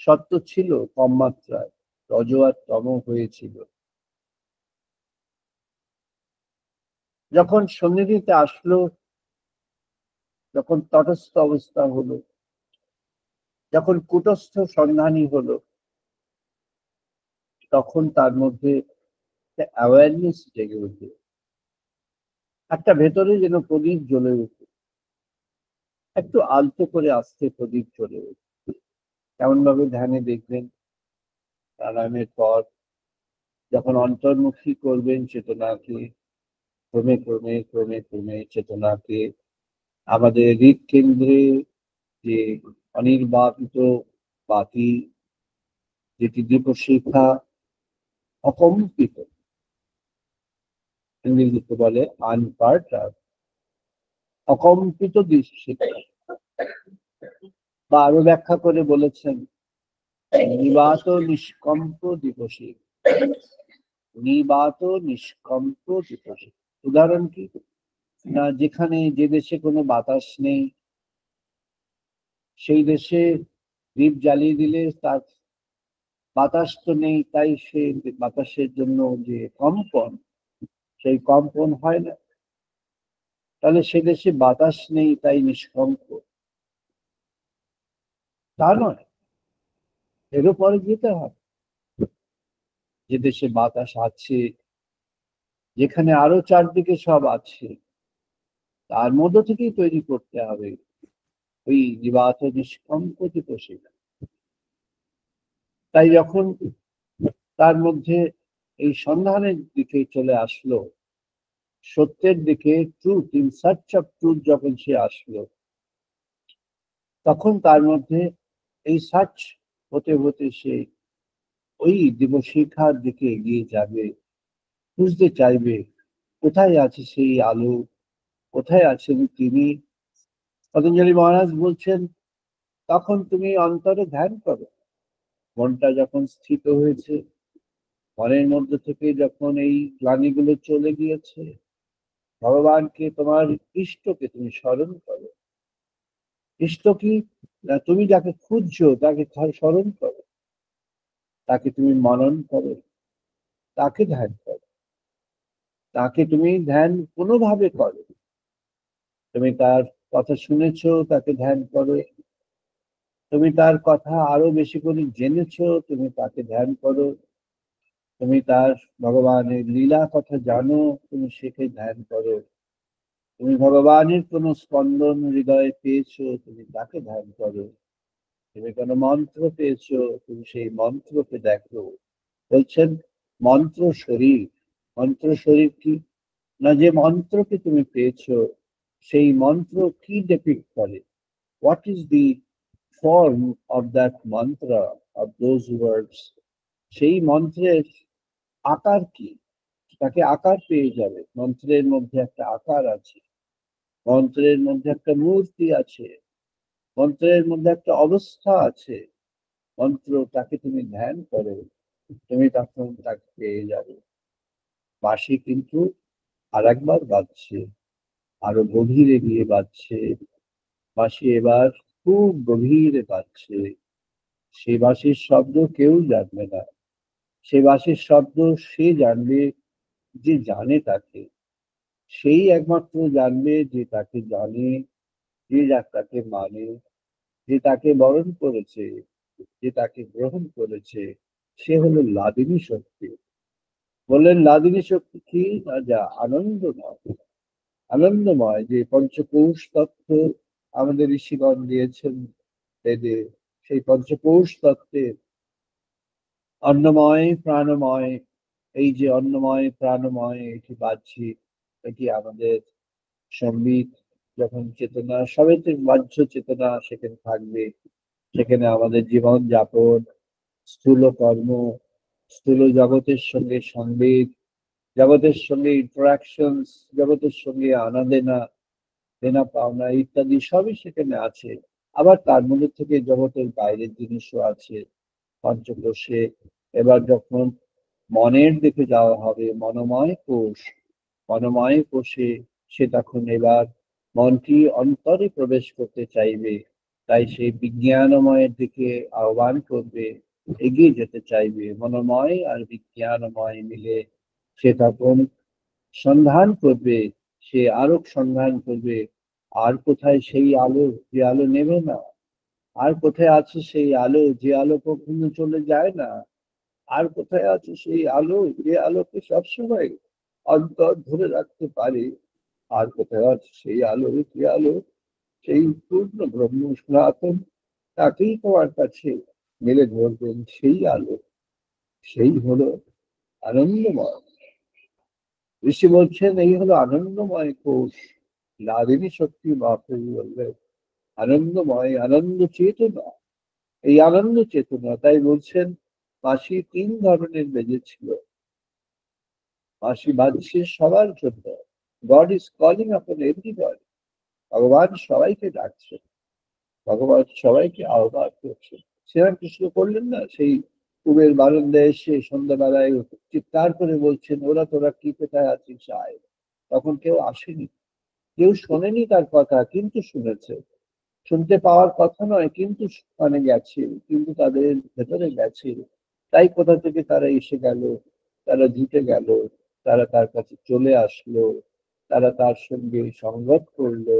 সত্য ছিল কম মাত্রায়, রজ আর তম হয়েছিল। যখন সন্নিধিতে আসলো, যখন তটস্থ অবস্থা হলো, যখন কুটস্থ সন্ধানী হলো, তখন তার মধ্যে অ্যাওয়ারনেস জেগে উঠে, একটা ভেতরে যেন প্রদীপ জ্বলে উঠে, একটু আলতো করে আসতে প্রদীপ জ্বলে উঠে। কেমন ভাবে ধ্যানে দেখবেন, প্রাণায়ামের পর যখন অন্তর্মুখী করবেন চেতনাকে, ক্রমে ক্রমে ক্রমে ক্রমে চেতনাকে আমাদের হৃৎকেন্দ্রে যে অনির্বাপিত বাতি, যেটি দীপশিখা, অকম্পিত, ইংরেজিতে বলে আনপার্টার, অকম্পিত দীপশিখা, বা আরো ব্যাখ্যা করে বলেছেন নিবাত নিষ্কম্প দীপশিখ, নিবাত নিষ্কম্প দীপশিখ। উদাহরণ কি না, যেখানে যে দেশে কোনো বাতাস নেই, সেই দেশে দ্বীপ জ্বালিয়ে দিলে তার বাতাস তো নেই, তাই সে বাতাসের জন্য যে কম্পন, সেই কম্পন হয় না। তাহলে সে দেশে বাতাস নেই তাই নিষ্কম্প, তা নয়, এর উপরে যেতে হবে। যে দেশে বাতাস আছে, যেখানে আরো চারদিকে সব আছে, তার মধ্য থেকেই তৈরি করতে হবে ওই নিবাত নিষ্কম্প দীপশিখ। তাই যখন তার মধ্যে এই সন্ধানের দিকে চলে আসলো, সত্যের দিকে, truth, in search of truth যখন সে আসলো, তখন তার মধ্যে এই সার্চ হতে হতে সে ওই দীপশিখার দিকে এগিয়ে যাবে, বুঝতে চাইবে কোথায় আছে সেই আলো, কোথায় আছেন তিনি। পতঞ্জলি মহারাজ বলছেন, তখন তুমি অন্তরে ধ্যান করো। মনটা যখন স্থিত হয়েছে, মনের মধ্যে থেকে যখন এই গ্লানিগুলো চলে গিয়েছে, ভগবানকে, তোমার ইষ্টকে তুমি স্মরণ করো। ইষ্ট কি না, তুমি যাকে খুঁজছো তাকে স্মরণ করো, তাকে তুমি মনন করো, তাকে ধ্যান করো, তাকে তুমি ধ্যান কোনোভাবে করো। তুমি তার কথা শুনেছো, তাকে ধ্যান করো। তুমি তার কথা আরো বেশি করে জেনেছো, তুমি তাকে ধ্যান করো। তুমি তার ভগবানের লীলা কথা জানো, তুমি সেকে ধ্যান করো। তুমি ভগবানের কোনো স্পন্দন হৃদয়ে পেয়েছো, তুমি তাকে ধ্যান করো। তুমি কোনো মন্ত্র পেয়েছো, তুমি সেই মন্ত্রকে দেখো। বলছেন মন্ত্র শরীর। মন্ত্র শরীর কি না, যে মন্ত্রকে তুমি পেয়েছো, সেই মন্ত্র কি ডেপিক্ট করে, what is the form of that মন্ত্র, অফ দোজ ওয়ার্ডস, সেই মন্ত্রের আকার কি, তাকে আকার পেয়ে যাবে। মন্ত্রের মধ্যে একটা আকার আছে, মন্ত্রের মধ্যে একটা মূর্তি আছে, মন্ত্রের মধ্যে একটা অবস্থা আছে। মন্ত্র, তাকে তুমি ধ্যান করো, তুমি তখন তাকে পেয়ে যাবে। বাঁশি কিন্তু আর একবার বাজছে, আরো গভীরে গিয়ে বাজছে। বাঁশি এবার খুব গভীরে বাজছে। সে বাঁশির শব্দ কেউ জানবে না, সে বাঁশির শব্দ সে জানবে যে জানে তাকে। সেই একমাত্র জানবে যে তাকে জানে, যে তাকে মানে, যে তাকে বরণ করেছে, যে তাকে গ্রহণ করেছে। সে হলো লাদিনী শক্তি। বললেন লাদিনী শক্তি কি না, যা আনন্দময়, আনন্দময়, যে পঞ্চকোষ তত্ত্ব আমাদের ঋষিগণ দিয়েছেন বেদে, সেই পঞ্চকোষ তত্ত্বের অন্নময় প্রাণময়, এই যে অন্নময় প্রাণময় এটি বাহ্যি, এটি আমাদের সম্বিত। যখন চেতনা সবেতে বাহ্য চেতনা সেখানে থাকবে, সেখানে আমাদের জীবন যাপন, স্থূল কর্ম, স্থূল জগতের সঙ্গে সংবেগ, জগতের সঙ্গে ইন্টারাকশন, জগতের সঙ্গে আনা দেনা, দেনা পাওনা ইত্যাদি সবই সেখানে আছে। আবার তার মধ্যে থেকে জগতের বাইরের জিনিসও আছে পঞ্চকোষে। এবার যখন মনের দিকে যাওয়া হবে, মনোময় কোষ, মনোময় কোষে সে তখন এবার মনটি অন্তরে প্রবেশ করতে চাইবে, তাই সেই বিজ্ঞানময়ের দিকে আহ্বান করবে, এগিয়ে যেতে চাইবে। মনোময় আর বিজ্ঞানময় মিলে সে তখন সন্ধান করবে, সে আরো সন্ধান করবে আর কোথায় সেই আলো, যে আলো নেবে না, আর কোথায় আছে সেই আলো যে আলো কখনো চলে যায় না, আর কোথায় আছে সেই আলো যে আলোকে সবসময় অন্তর ধরে রাখতে পারে, আর কোথায় আছে সেই আলো যে আলো সেই পূর্ণ ব্রহ্ম সনাতন, তাকেই তোমার কাছে মেলে ধরবেন সেই আলো, সেই হলো আনন্দময়। ঋষি বলছেন এই হলো আনন্দময় কোষ। লাদিনী শক্তি মহাপ্রভু বললেন আনন্দময়, আনন্দ চেতনা। এই আনন্দ চেতনা, তাই বলছেন বাঁশি তিন ধরনের বেজেছিল, বাঁশি বাজছে সবার জন্য। গড ইজ কলিং আপন এভরিবডি, ভগবান সবাইকে ডাকছেন, ভগবান সবাইকে আহ্বান করছেন। শ্রীরামকৃষ্ণ করলেন না সেই কুবের বারান্দায় এসে সন্ধ্যাবেলায় চিৎকার করে বলছেন ওরা তোরা কি কোথায় আছিস আয়। তখন কেউ আসেনি, কেউ শোনেনি তার কথা, কিন্তু শুনেছে। শুনতে পাওয়ার কথা নয়, কিন্তু মানে গেছে, কিন্তু তাদের ভেতরে গেছে। তাই কোথা থেকে তারা এসে গেল, তারা জুটে গেল, তারা তার কাছে চলে আসলো, তারা তার সঙ্গে সঙ্গত করলো,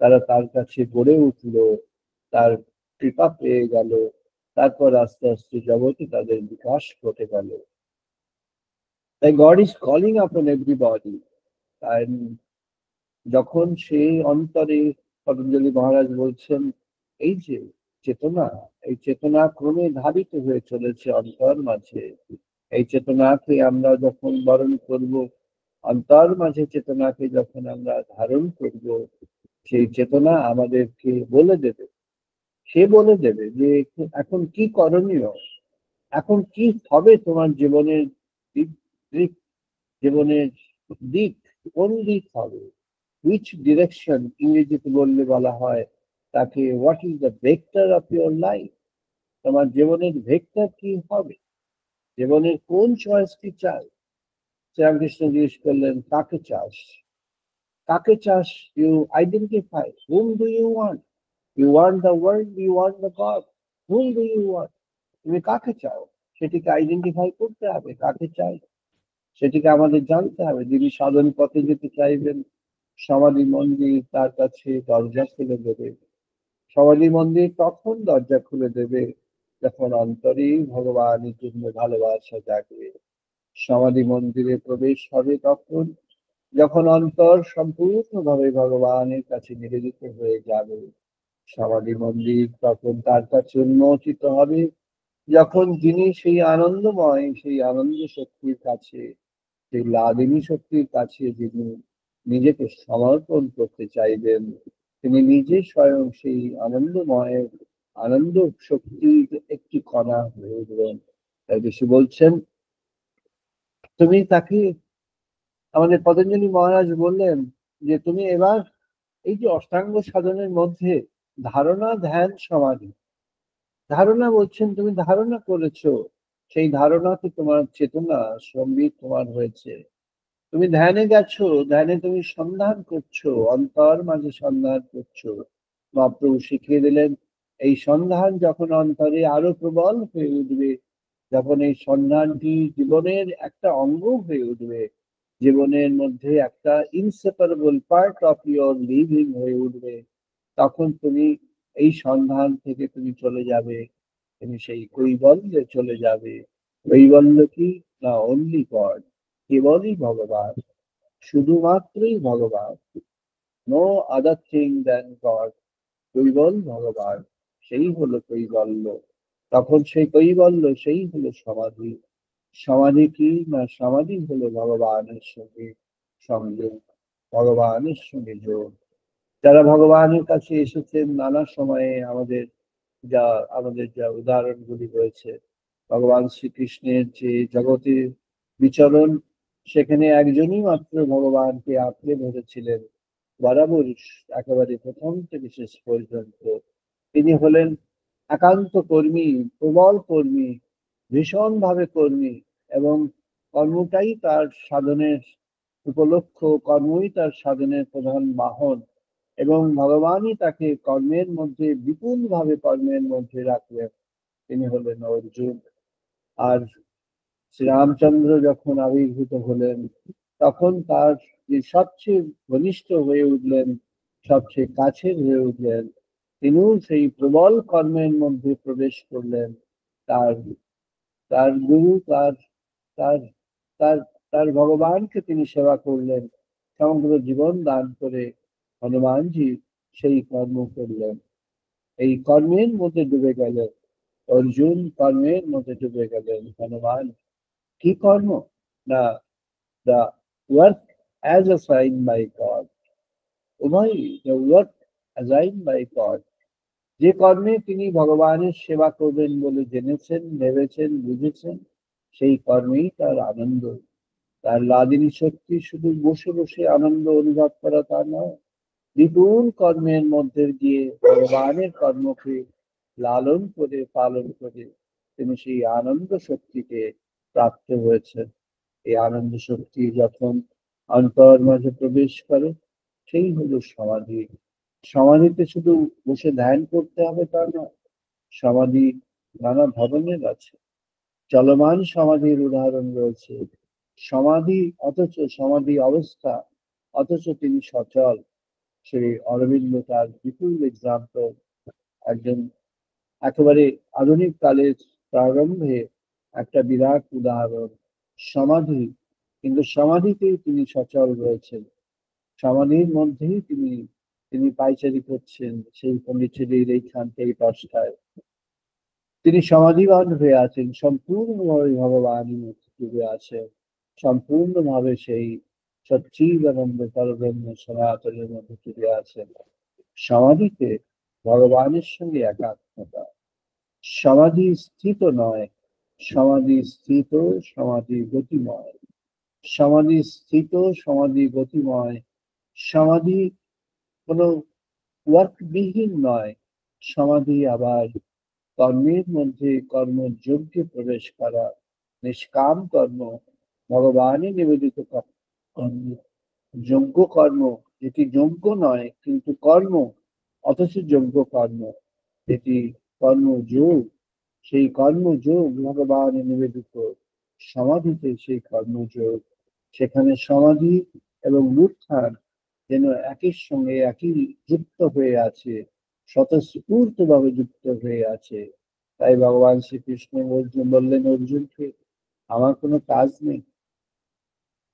তারা তার কাছে গড়ে উঠলো, তার কৃপা পেয়ে গেল। তারপর আস্তে আস্তে জগতে তাদের বিকাশ ঘটে গেল। তাই গড ইজ কলিং আপন এভরিবডি। যখন সেই অন্তরে পতঞ্জলি মহারাজ বলছেন এই যে চেতনা, এই চেতনা ক্রমে ধাবিত হয়ে চলেছে অন্তর মাঝে। এই চেতনাকে আমরা যখন বরণ করব, অন্তর মাঝে চেতনাকে যখন আমরা ধারণ করব, সেই চেতনা আমাদেরকে বলে দেবে, সে বলে দেবে যে এখন কি করণীয়, এখন কি হবে তোমার জীবনের দিক, দিক জীবনের দিক, কোন দিক হবে, which direction ইংরেজিতে বললে বলা হয় তাকে what is the vector of your life, তোমার জীবনের ভেক্টর কি হবে, জীবনের কোন চয়েসটি চাই। শ্রীরামকৃষ্ণ জিজ্ঞেস করলেন কাকে চাস, কাকে চাস, you identify whom do you want, you want the world, you want the God, whom do you want, তুমি কাকে চাও, সেটিকে আইডেন্টিফাই করতে হবে কাকে চাই, সেটিকে আমাদের জানতে হবে। যিনি সাধন পথে যেতে চাইবেন, সমাধি মন্দির তার কাছে দরজা খুলে দেবে। সমাধি মন্দির তখন দরজা খুলে দেবে যখন অন্তরে ভগবানের জন্য ভালোবাসা জাগবে। সমাধি মন্দিরে প্রবেশ হবে তখন যখন অন্তর সম্পূর্ণভাবে ভগবানের কাছে নিবেদিত হয়ে যাবে। সমাধি মন্দির তখন তার কাছে উন্মোচিত হবে যখন যিনি সেই আনন্দময়, সেই আনন্দ শক্তির কাছে, সেই লাদিনী শক্তির কাছে যিনি নিজেকে সমর্পণ করতে চাইবেন, তিনি নিজে স্বয়ং সেই আনন্দময়, আনন্দ শক্তির একটি কণা হয়ে উঠবেন। তাই ঋষি বলছেন তুমি তাকে, আমাদের পতঞ্জলি মহারাজ বললেন যে তুমি এবার এই যে অষ্টাঙ্গ সাধনের মধ্যে ধারণা, ধ্যান, সমাধি, ধারণা বলছেন তুমি ধারণা করেছো, সেই ধারণাতে তোমার চেতনা সম্বিত তোমার হয়েছে। তুমি ধ্যানে গেছো, ধ্যানে তুমি সন্ধান করছো, অন্তর মাঝে সন্ধান করছো। মহাপ্রভু শিখিয়ে দিলেন এই সন্ধান যখন অন্তরে আরো প্রবল হয়ে উঠবে, যখন এই সন্ধানটি জীবনের একটা অঙ্গ হয়ে উঠবে, জীবনের মধ্যে একটা inseparable part of your living হয়ে উঠবে, তখন তুমি এই সন্ধান থেকে তুমি চলে যাবে, তুমি সেই কৈবল্যে চলে যাবে। কৈবল্য কি না, অনলি গড, কেবলই ভগবান, শুধুমাত্রই ভগবান, no other thing than God, কৈবল ভগবান, সেই হলো কৈবল্য। তখন সেই কৈবল্য, সেই হলো সমাধি। সমাধি কি না, সমাধি হলো ভগবানের সঙ্গে সংযোগ, ভগবানের সঙ্গে যোগ। যারা ভগবানের কাছে এসেছেন নানা সময়ে, আমাদের যা আমাদের যা উদাহরণগুলি রয়েছে, ভগবান শ্রীকৃষ্ণের যে জগতে বিচরণ, সেখানে একজনই মাত্র ভগবানকে আঁকড়ে ধরেছিলেন বরাবর, একেবারে প্রথম থেকে শেষ পর্যন্ত। তিনি হলেন একান্ত কর্মী, প্রবল কর্মী, ভীষণভাবে কর্মী, এবং কর্মটাই তার সাধনের উপলক্ষ, কর্মই তার সাধনের প্রধান বাহন, এবং ভগবানই তাকে কর্মের মধ্যে, বিপুলভাবে কর্মের মধ্যে রাখলেন। তিনি হলেন অর্জুন। আর শ্রীরামচন্দ্র যখন আবির্ভূত হলেন, তখন তার যে সবচেয়ে ঘনিষ্ঠ হয়ে উঠলেন, সবচেয়ে কাছের হয়ে উঠলেন, তিনিও সেই প্রবল কর্মের মধ্যে প্রবেশ করলেন। তার তার গুরু, তার তার তার তার ভগবানকে তিনি সেবা করলেন, সমগ্র জীবন দান করে হনুমানজি সেই কর্ম করলেন। এই কর্মের মধ্যে ডুবে গেলেন অর্জুন, কর্মের মধ্যে ডুবে গেলেন হনুমান। কি কর্ম? না, the work as assigned by God, উভয়ই, the work assigned by God, যে কর্মে তিনি ভগবানের সেবা করবেন বলে জেনেছেন, ভেবেছেন, বুঝেছেন, সেই কর্মেই তার আনন্দ। তার লাদিনী শক্তি শুধু বসে বসে আনন্দ অনুভব করা তা নয়, বিপুল কর্মের মধ্যে দিয়ে ভগবানের কর্মকে লালন করে পালন করে তিনি সেই আনন্দ শক্তিকে প্রাপ্ত হয়েছেন। এই আনন্দ শক্তি যখন অন্তর মাঝে প্রবেশ করে, সেই হলো সমাধি। সমাধিতে শুধু বসে ধ্যান করতে হবে তা নয়, সমাধি নানা ধরনের আছে। চলমান সমাধির উদাহরণ রয়েছে, সমাধি অথচ সমাধি অবস্থা, অথচ তিনি সচল। শ্রী অরবিন্দ তার বিপুল এক্সাম্পল, একজন একেবারে আধুনিক কালের প্রারম্ভে একটা বিরাট উদাহরণ। সমাধি, কিন্তু সমাধিতেই তিনি সচল রয়েছেন, সমাধির মধ্যেই তিনি তিনি পাইচারি করছেন সেই পন্ডিচেরির এইখানটা, এই পাশটায় তিনি সমাধিবান হয়ে আছেন, সম্পূর্ণভাবে ভগবানের মধ্যে ডুবে আছেন, সম্পূর্ণভাবে সেই সচ্চিদানন্দ পরব্রহ্ম সনাতনের মধ্যে ডুবে আছেন। সমাধিতে ভগবানের সঙ্গে একাত্মতা। সমাধি স্থিত নয়, সমাধি স্থিত, সমাধি গতিময়। সমাধি স্থিত, সমাধি গতিময়। সমাধি কোনো ওয়ার্কবিহীন নয়, সমাধি আবার কর্মের মধ্যে কর্মযজ্ঞে প্রবেশ করা, নিষ্কাম কর্ম, ভগবানে নিবেদিত কর্ম, যোগ্য কর্ম, যেটি যোগ্য নয় কিন্তু কর্ম, অথচ যোগ্য কর্ম, এটি কর্মযোগ। সেই কর্মযোগ ভগবানে নিবেদিত সমাধিতে, সেই কর্মযোগ, সেখানে সমাধি এবং উত্থান যেন একই সঙ্গে একই যুক্ত হয়ে আছে, স্বতঃস্ফূর্ত ভাবে যুক্ত হয়ে আছে। তাই ভগবান শ্রীকৃষ্ণ অর্জুন বললেন অর্জুনকে, আমার কোনো কাজ নেই,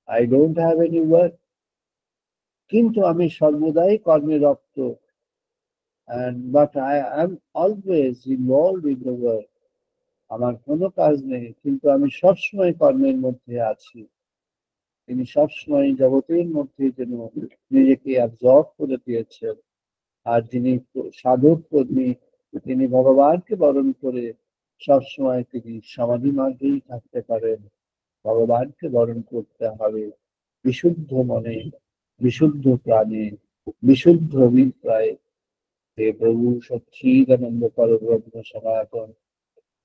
I don't have any work, কিন্তু আমি সর্বদাই কর্মে রপ্ত, but I am always involve in the work. আমার কোনো কাজ নেই, কিন্তু আমি সবসময় কর্মের মধ্যে আছি। তিনি সবসময় জগতের মধ্যে যেন নিজেকে অ্যাবজর্ব করে দিয়েছেন। আর যিনি সাধক কর্মী, তিনি ভগবানকে বরণ করে সবসময় তিনি সমাধি মার্গেই থাকতে পারেন। ভগবানকে বরণ করতে হবে বিশুদ্ধ মনে, বিশুদ্ধ প্রাণে, বিশুদ্ধ অভিপ্রায়ে। হে প্রভু সচ্চিদানন্দ পরব্রহ্ম সনাতন,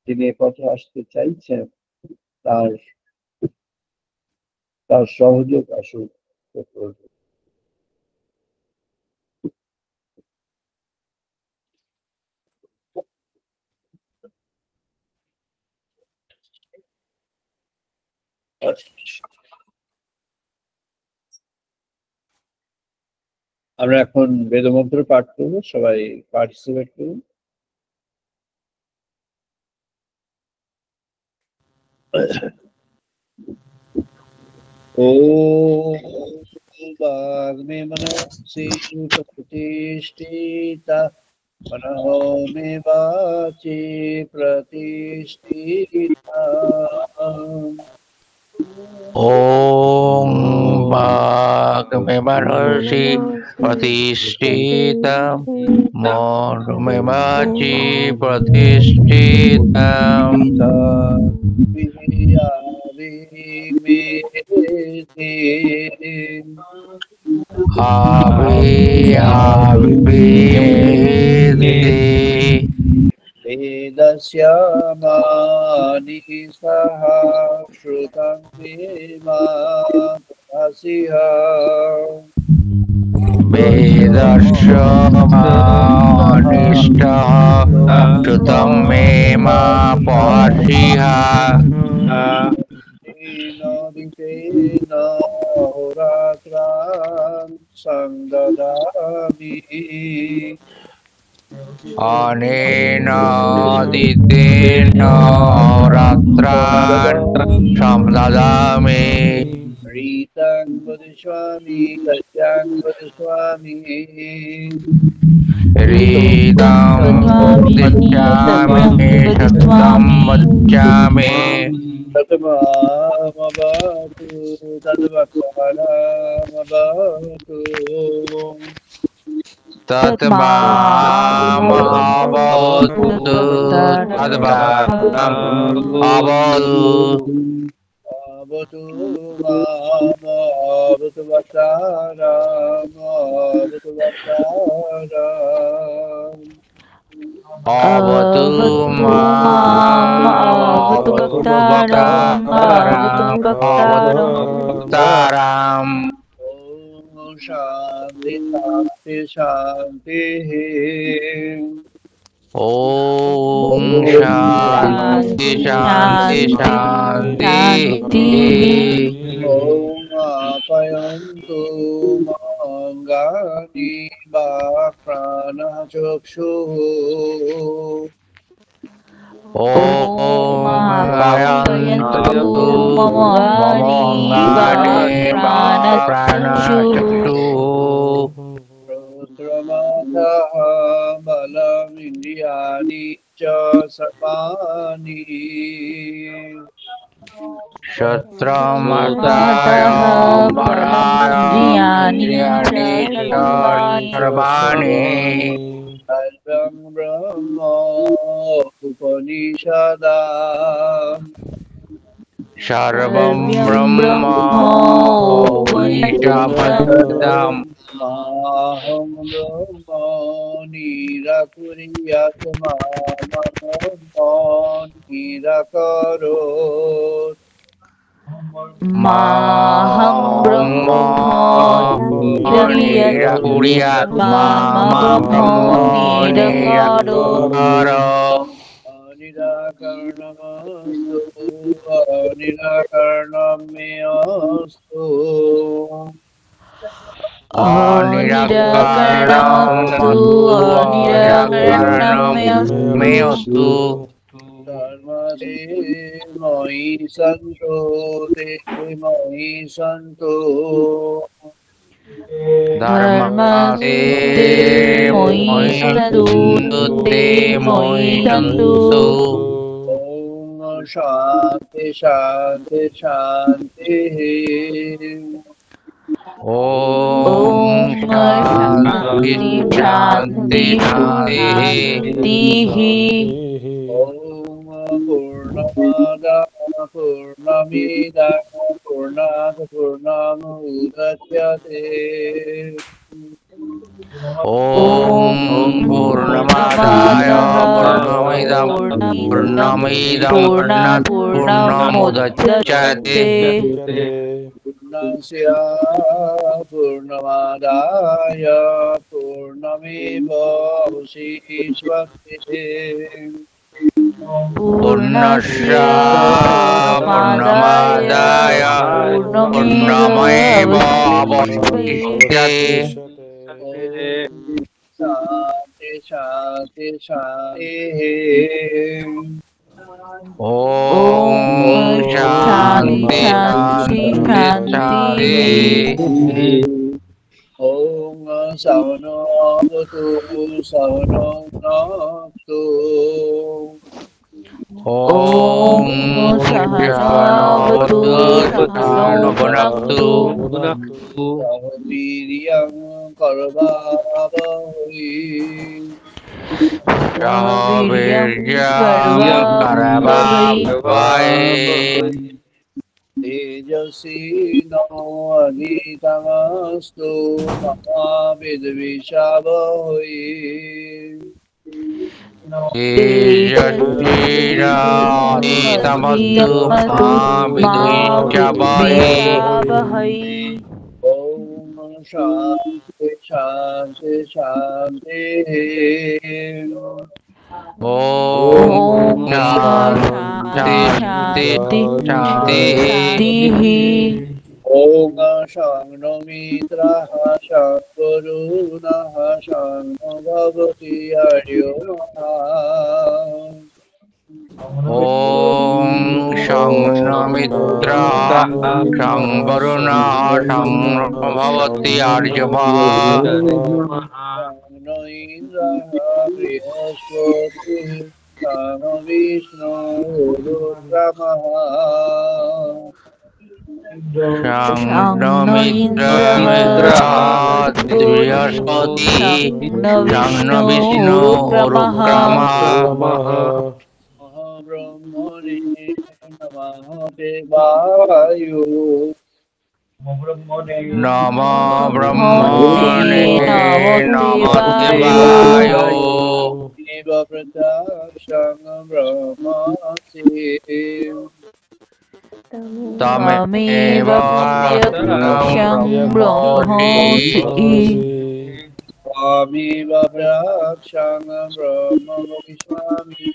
তিনি এ পথে আসতে চাইছেন, তার তার সহযোগ আসুক। আমরা এখন বেদমন্ত্র পাঠ করবো, সবাই পার্টিসিপেট করুন। ओम वाग्मे मनसि प्रतिष्ठिता, मनहो मे वाचि प्रतिष्ठिता। ओम वाग्मे मनसि प्रतिष्ठितं मोर्मिमाचि प्रतिष्ठितं आविर्वेदे वेदस्यामानि सह श्रुतं मे मा भासिहा वेदश्रमानिष्ठः श्रुतं मे मा पार्थिः नदितेन होरात्रां संददामि अनेनादितेन रात्रान् संददामि रीतं वदिष्यामि सत्यां वदिष्यामि रीतं वदिष्यामि सत्यं वदिष्यामि तत्मामवतु तद्वक्तारमवतु तत्मामवतु तद्भावमवतु अवतु मामवतु वक्तारमवतु वक्तारम् अवतु अवतु वक्तारम् ॐ शान्ति शान्ति शान्तिः ॐ शान्ति शान्ति शान्तिः ॐ आपयन्तु मङ्गानि वा प्राणचक्षुः ॐ आपयन्तु मम अङ्गानि प्राणचक्षुः श्रोत्रमाथः बलमिन्द्रियाणि च सर्वाणि शस्त्रमताय बलानि सर्वाणि सर्वं ब्रह्म उपनिषदाम् सर्वं ब्रह्मोपनिषदम् माहं ब्रह्म निराकुर्यात् निराकरोत् माहं ब्रह्म निराकुर्यात् निराकरणमस्तु निराकरणं मे अस्तु निराकरणमस्तु धर्मते मयि सन्तो ते मयि सन्तो धर्मते मयि सन्तु ते मयि सन्तु ॐ शान्ति शान्ति शान्तिः ॐ शान्ति शान्ति शान्तिः ॐ पूर्णमादाय पूर्णमिदं पूर्णात् पूर्णमुदच्यते ॐ पूर्णमादाय पूर्णमिदं पूर्णात् पूर्णमुदच्यते पूर्णस्य पूर्णमादाय पूर्णमेवावशिष्यते पूर्णस्य पूर्णमादाय पूर्णमेवावशिष्यते शान्ति शान्ति शान्तिः ॐ शान्ति शान्ति शान्तिः ॐ सवनो भवतु सवनो भुनक्तु ॐ सहनावतु सहनो भुनक्तु सह वीर्यं करवावहै Sahaviryam Yam Karavavai तेजस्वी नवनीतमस्तु मा विद्विषावहै Tejasviraditamatu Mavidvishavai Vidvishavahai. ॐ शान्ति शान्ति शान्तिः Om Om Shanti Shanti Shanti Shanti Shanti Shanti. ॐ शं मित्रः शं वरुणः शं भगवति हर्यो Om Shangnamitra Shangvaruna Shangbhavati Arjava नो इन्द्रः बृहस्पतिः शं Vishnu रुद्रमः Shangna Shangnamitra Indraha Mitra Brihaspati Dvyaspati Shangna Shangna Vishnu Vishnu Rudramaha Urukrama ब्रह्मणे नमः देवाय Nama Brahmane Brahmane Namaste Namadevayo Shiv प्रत्यक्षं ब्रह्मसि Tameva Tameva Pratyaksham Brahmoti Brahmosi स्वामिव प्रत्यक्षं ब्रह्म वदिष्यामि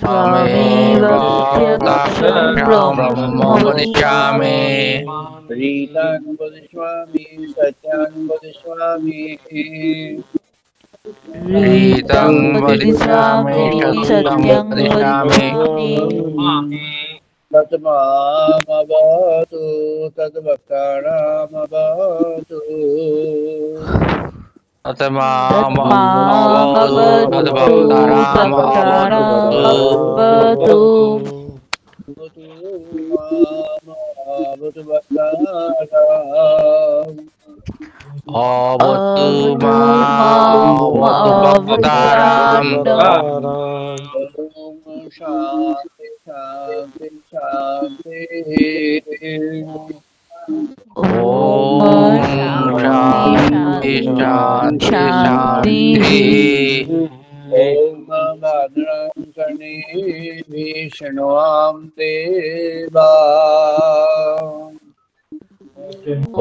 Tameva Tameva Pratyaksham Taksham Brahmo Brahma Vadishyami रीतं वदिष्यामि सत्यं वदिष्यामि Ritam Ritam Vadishyami Vadishyami Satyam Satyam Vadishyami Vadishyami तत्मामवतु तद्वक्तारमवतु Tatmama Avadu Tatmamavatu Tadbhaktaram Avadu Bhaktaramavatu भवतु मामवतु वक्तारम् Avadu Avatu Mavadu Bhaktaram Mavadvaktaram ॐ शान्ति शान्ति शान्तिः Om Om Shanti Shanti Shanti Shanti Shanti Shanti ॐ भद्रं कर्णे शृण्वां देवा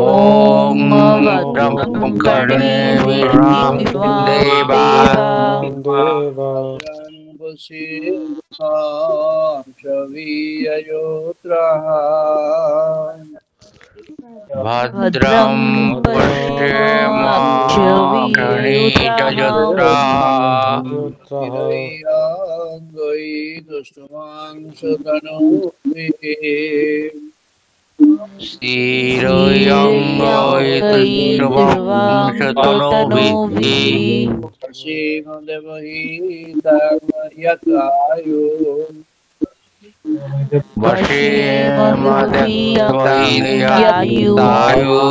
Om Om Bhadram Brahmane Karne Vishram Vishvam Deva Deva भद्रं पश्येमां शवीययोत्रः Bhadram Bhadram Pashyama Pashyamakshaviyayutraha हृदयाङ्गै दुष्टमांसतनूभिः Stiroyangoitu Shubham Shatanobhi Siriyangaiturvamshatanovihi श्रीमद्वही तमयतायो Vashemadhyayatayu Vashemadhyayatayu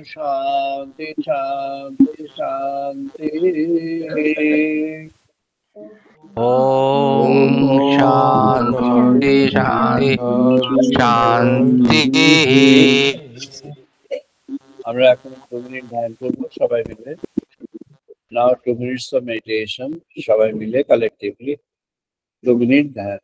शान्ति शान्ति शान्ति Om Shanti Shanti Shanti আমরা এখন 2 minute ধ্যান করবো সবাই মিলে নাও 2 minutes of meditation সবাই মিলে collectively 2 মিনিট ধ্যান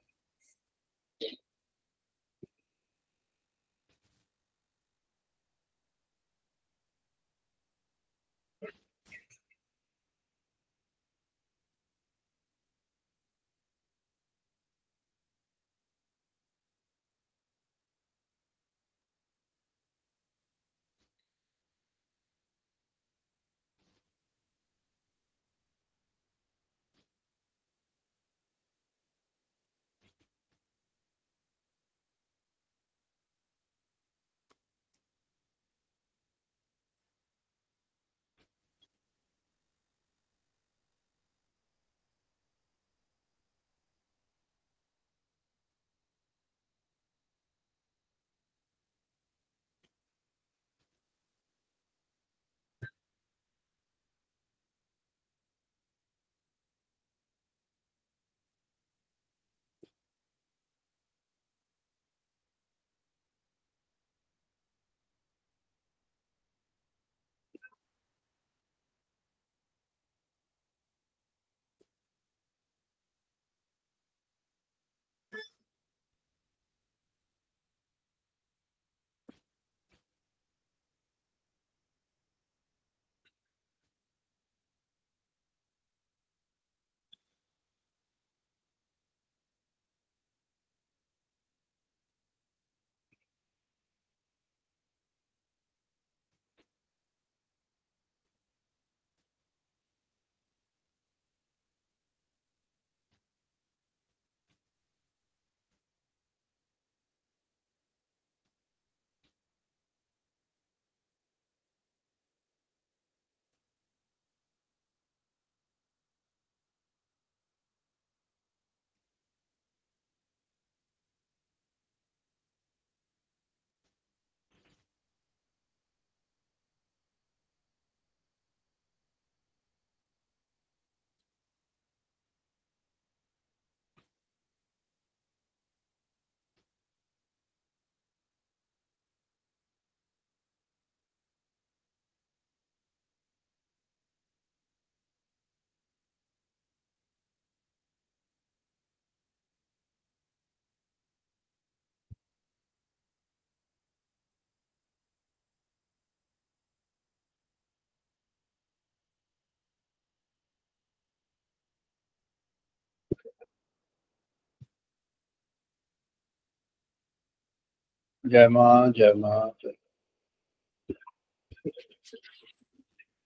জয় মা, জয় মা।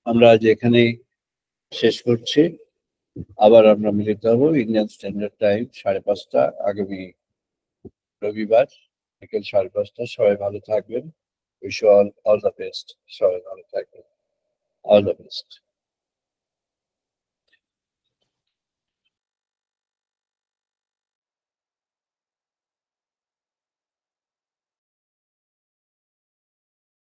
আমরা আজ এখানে শেষ করছি। আবার আমরা মিলিত হব ইন্ডিয়ান স্ট্যান্ডার্ড টাইম 5:30 আগামী রবিবার বিকেল 5:30। সবাই ভালো থাকবেন। Wish all the best. সবাই ভালো থাকবেন। All the best.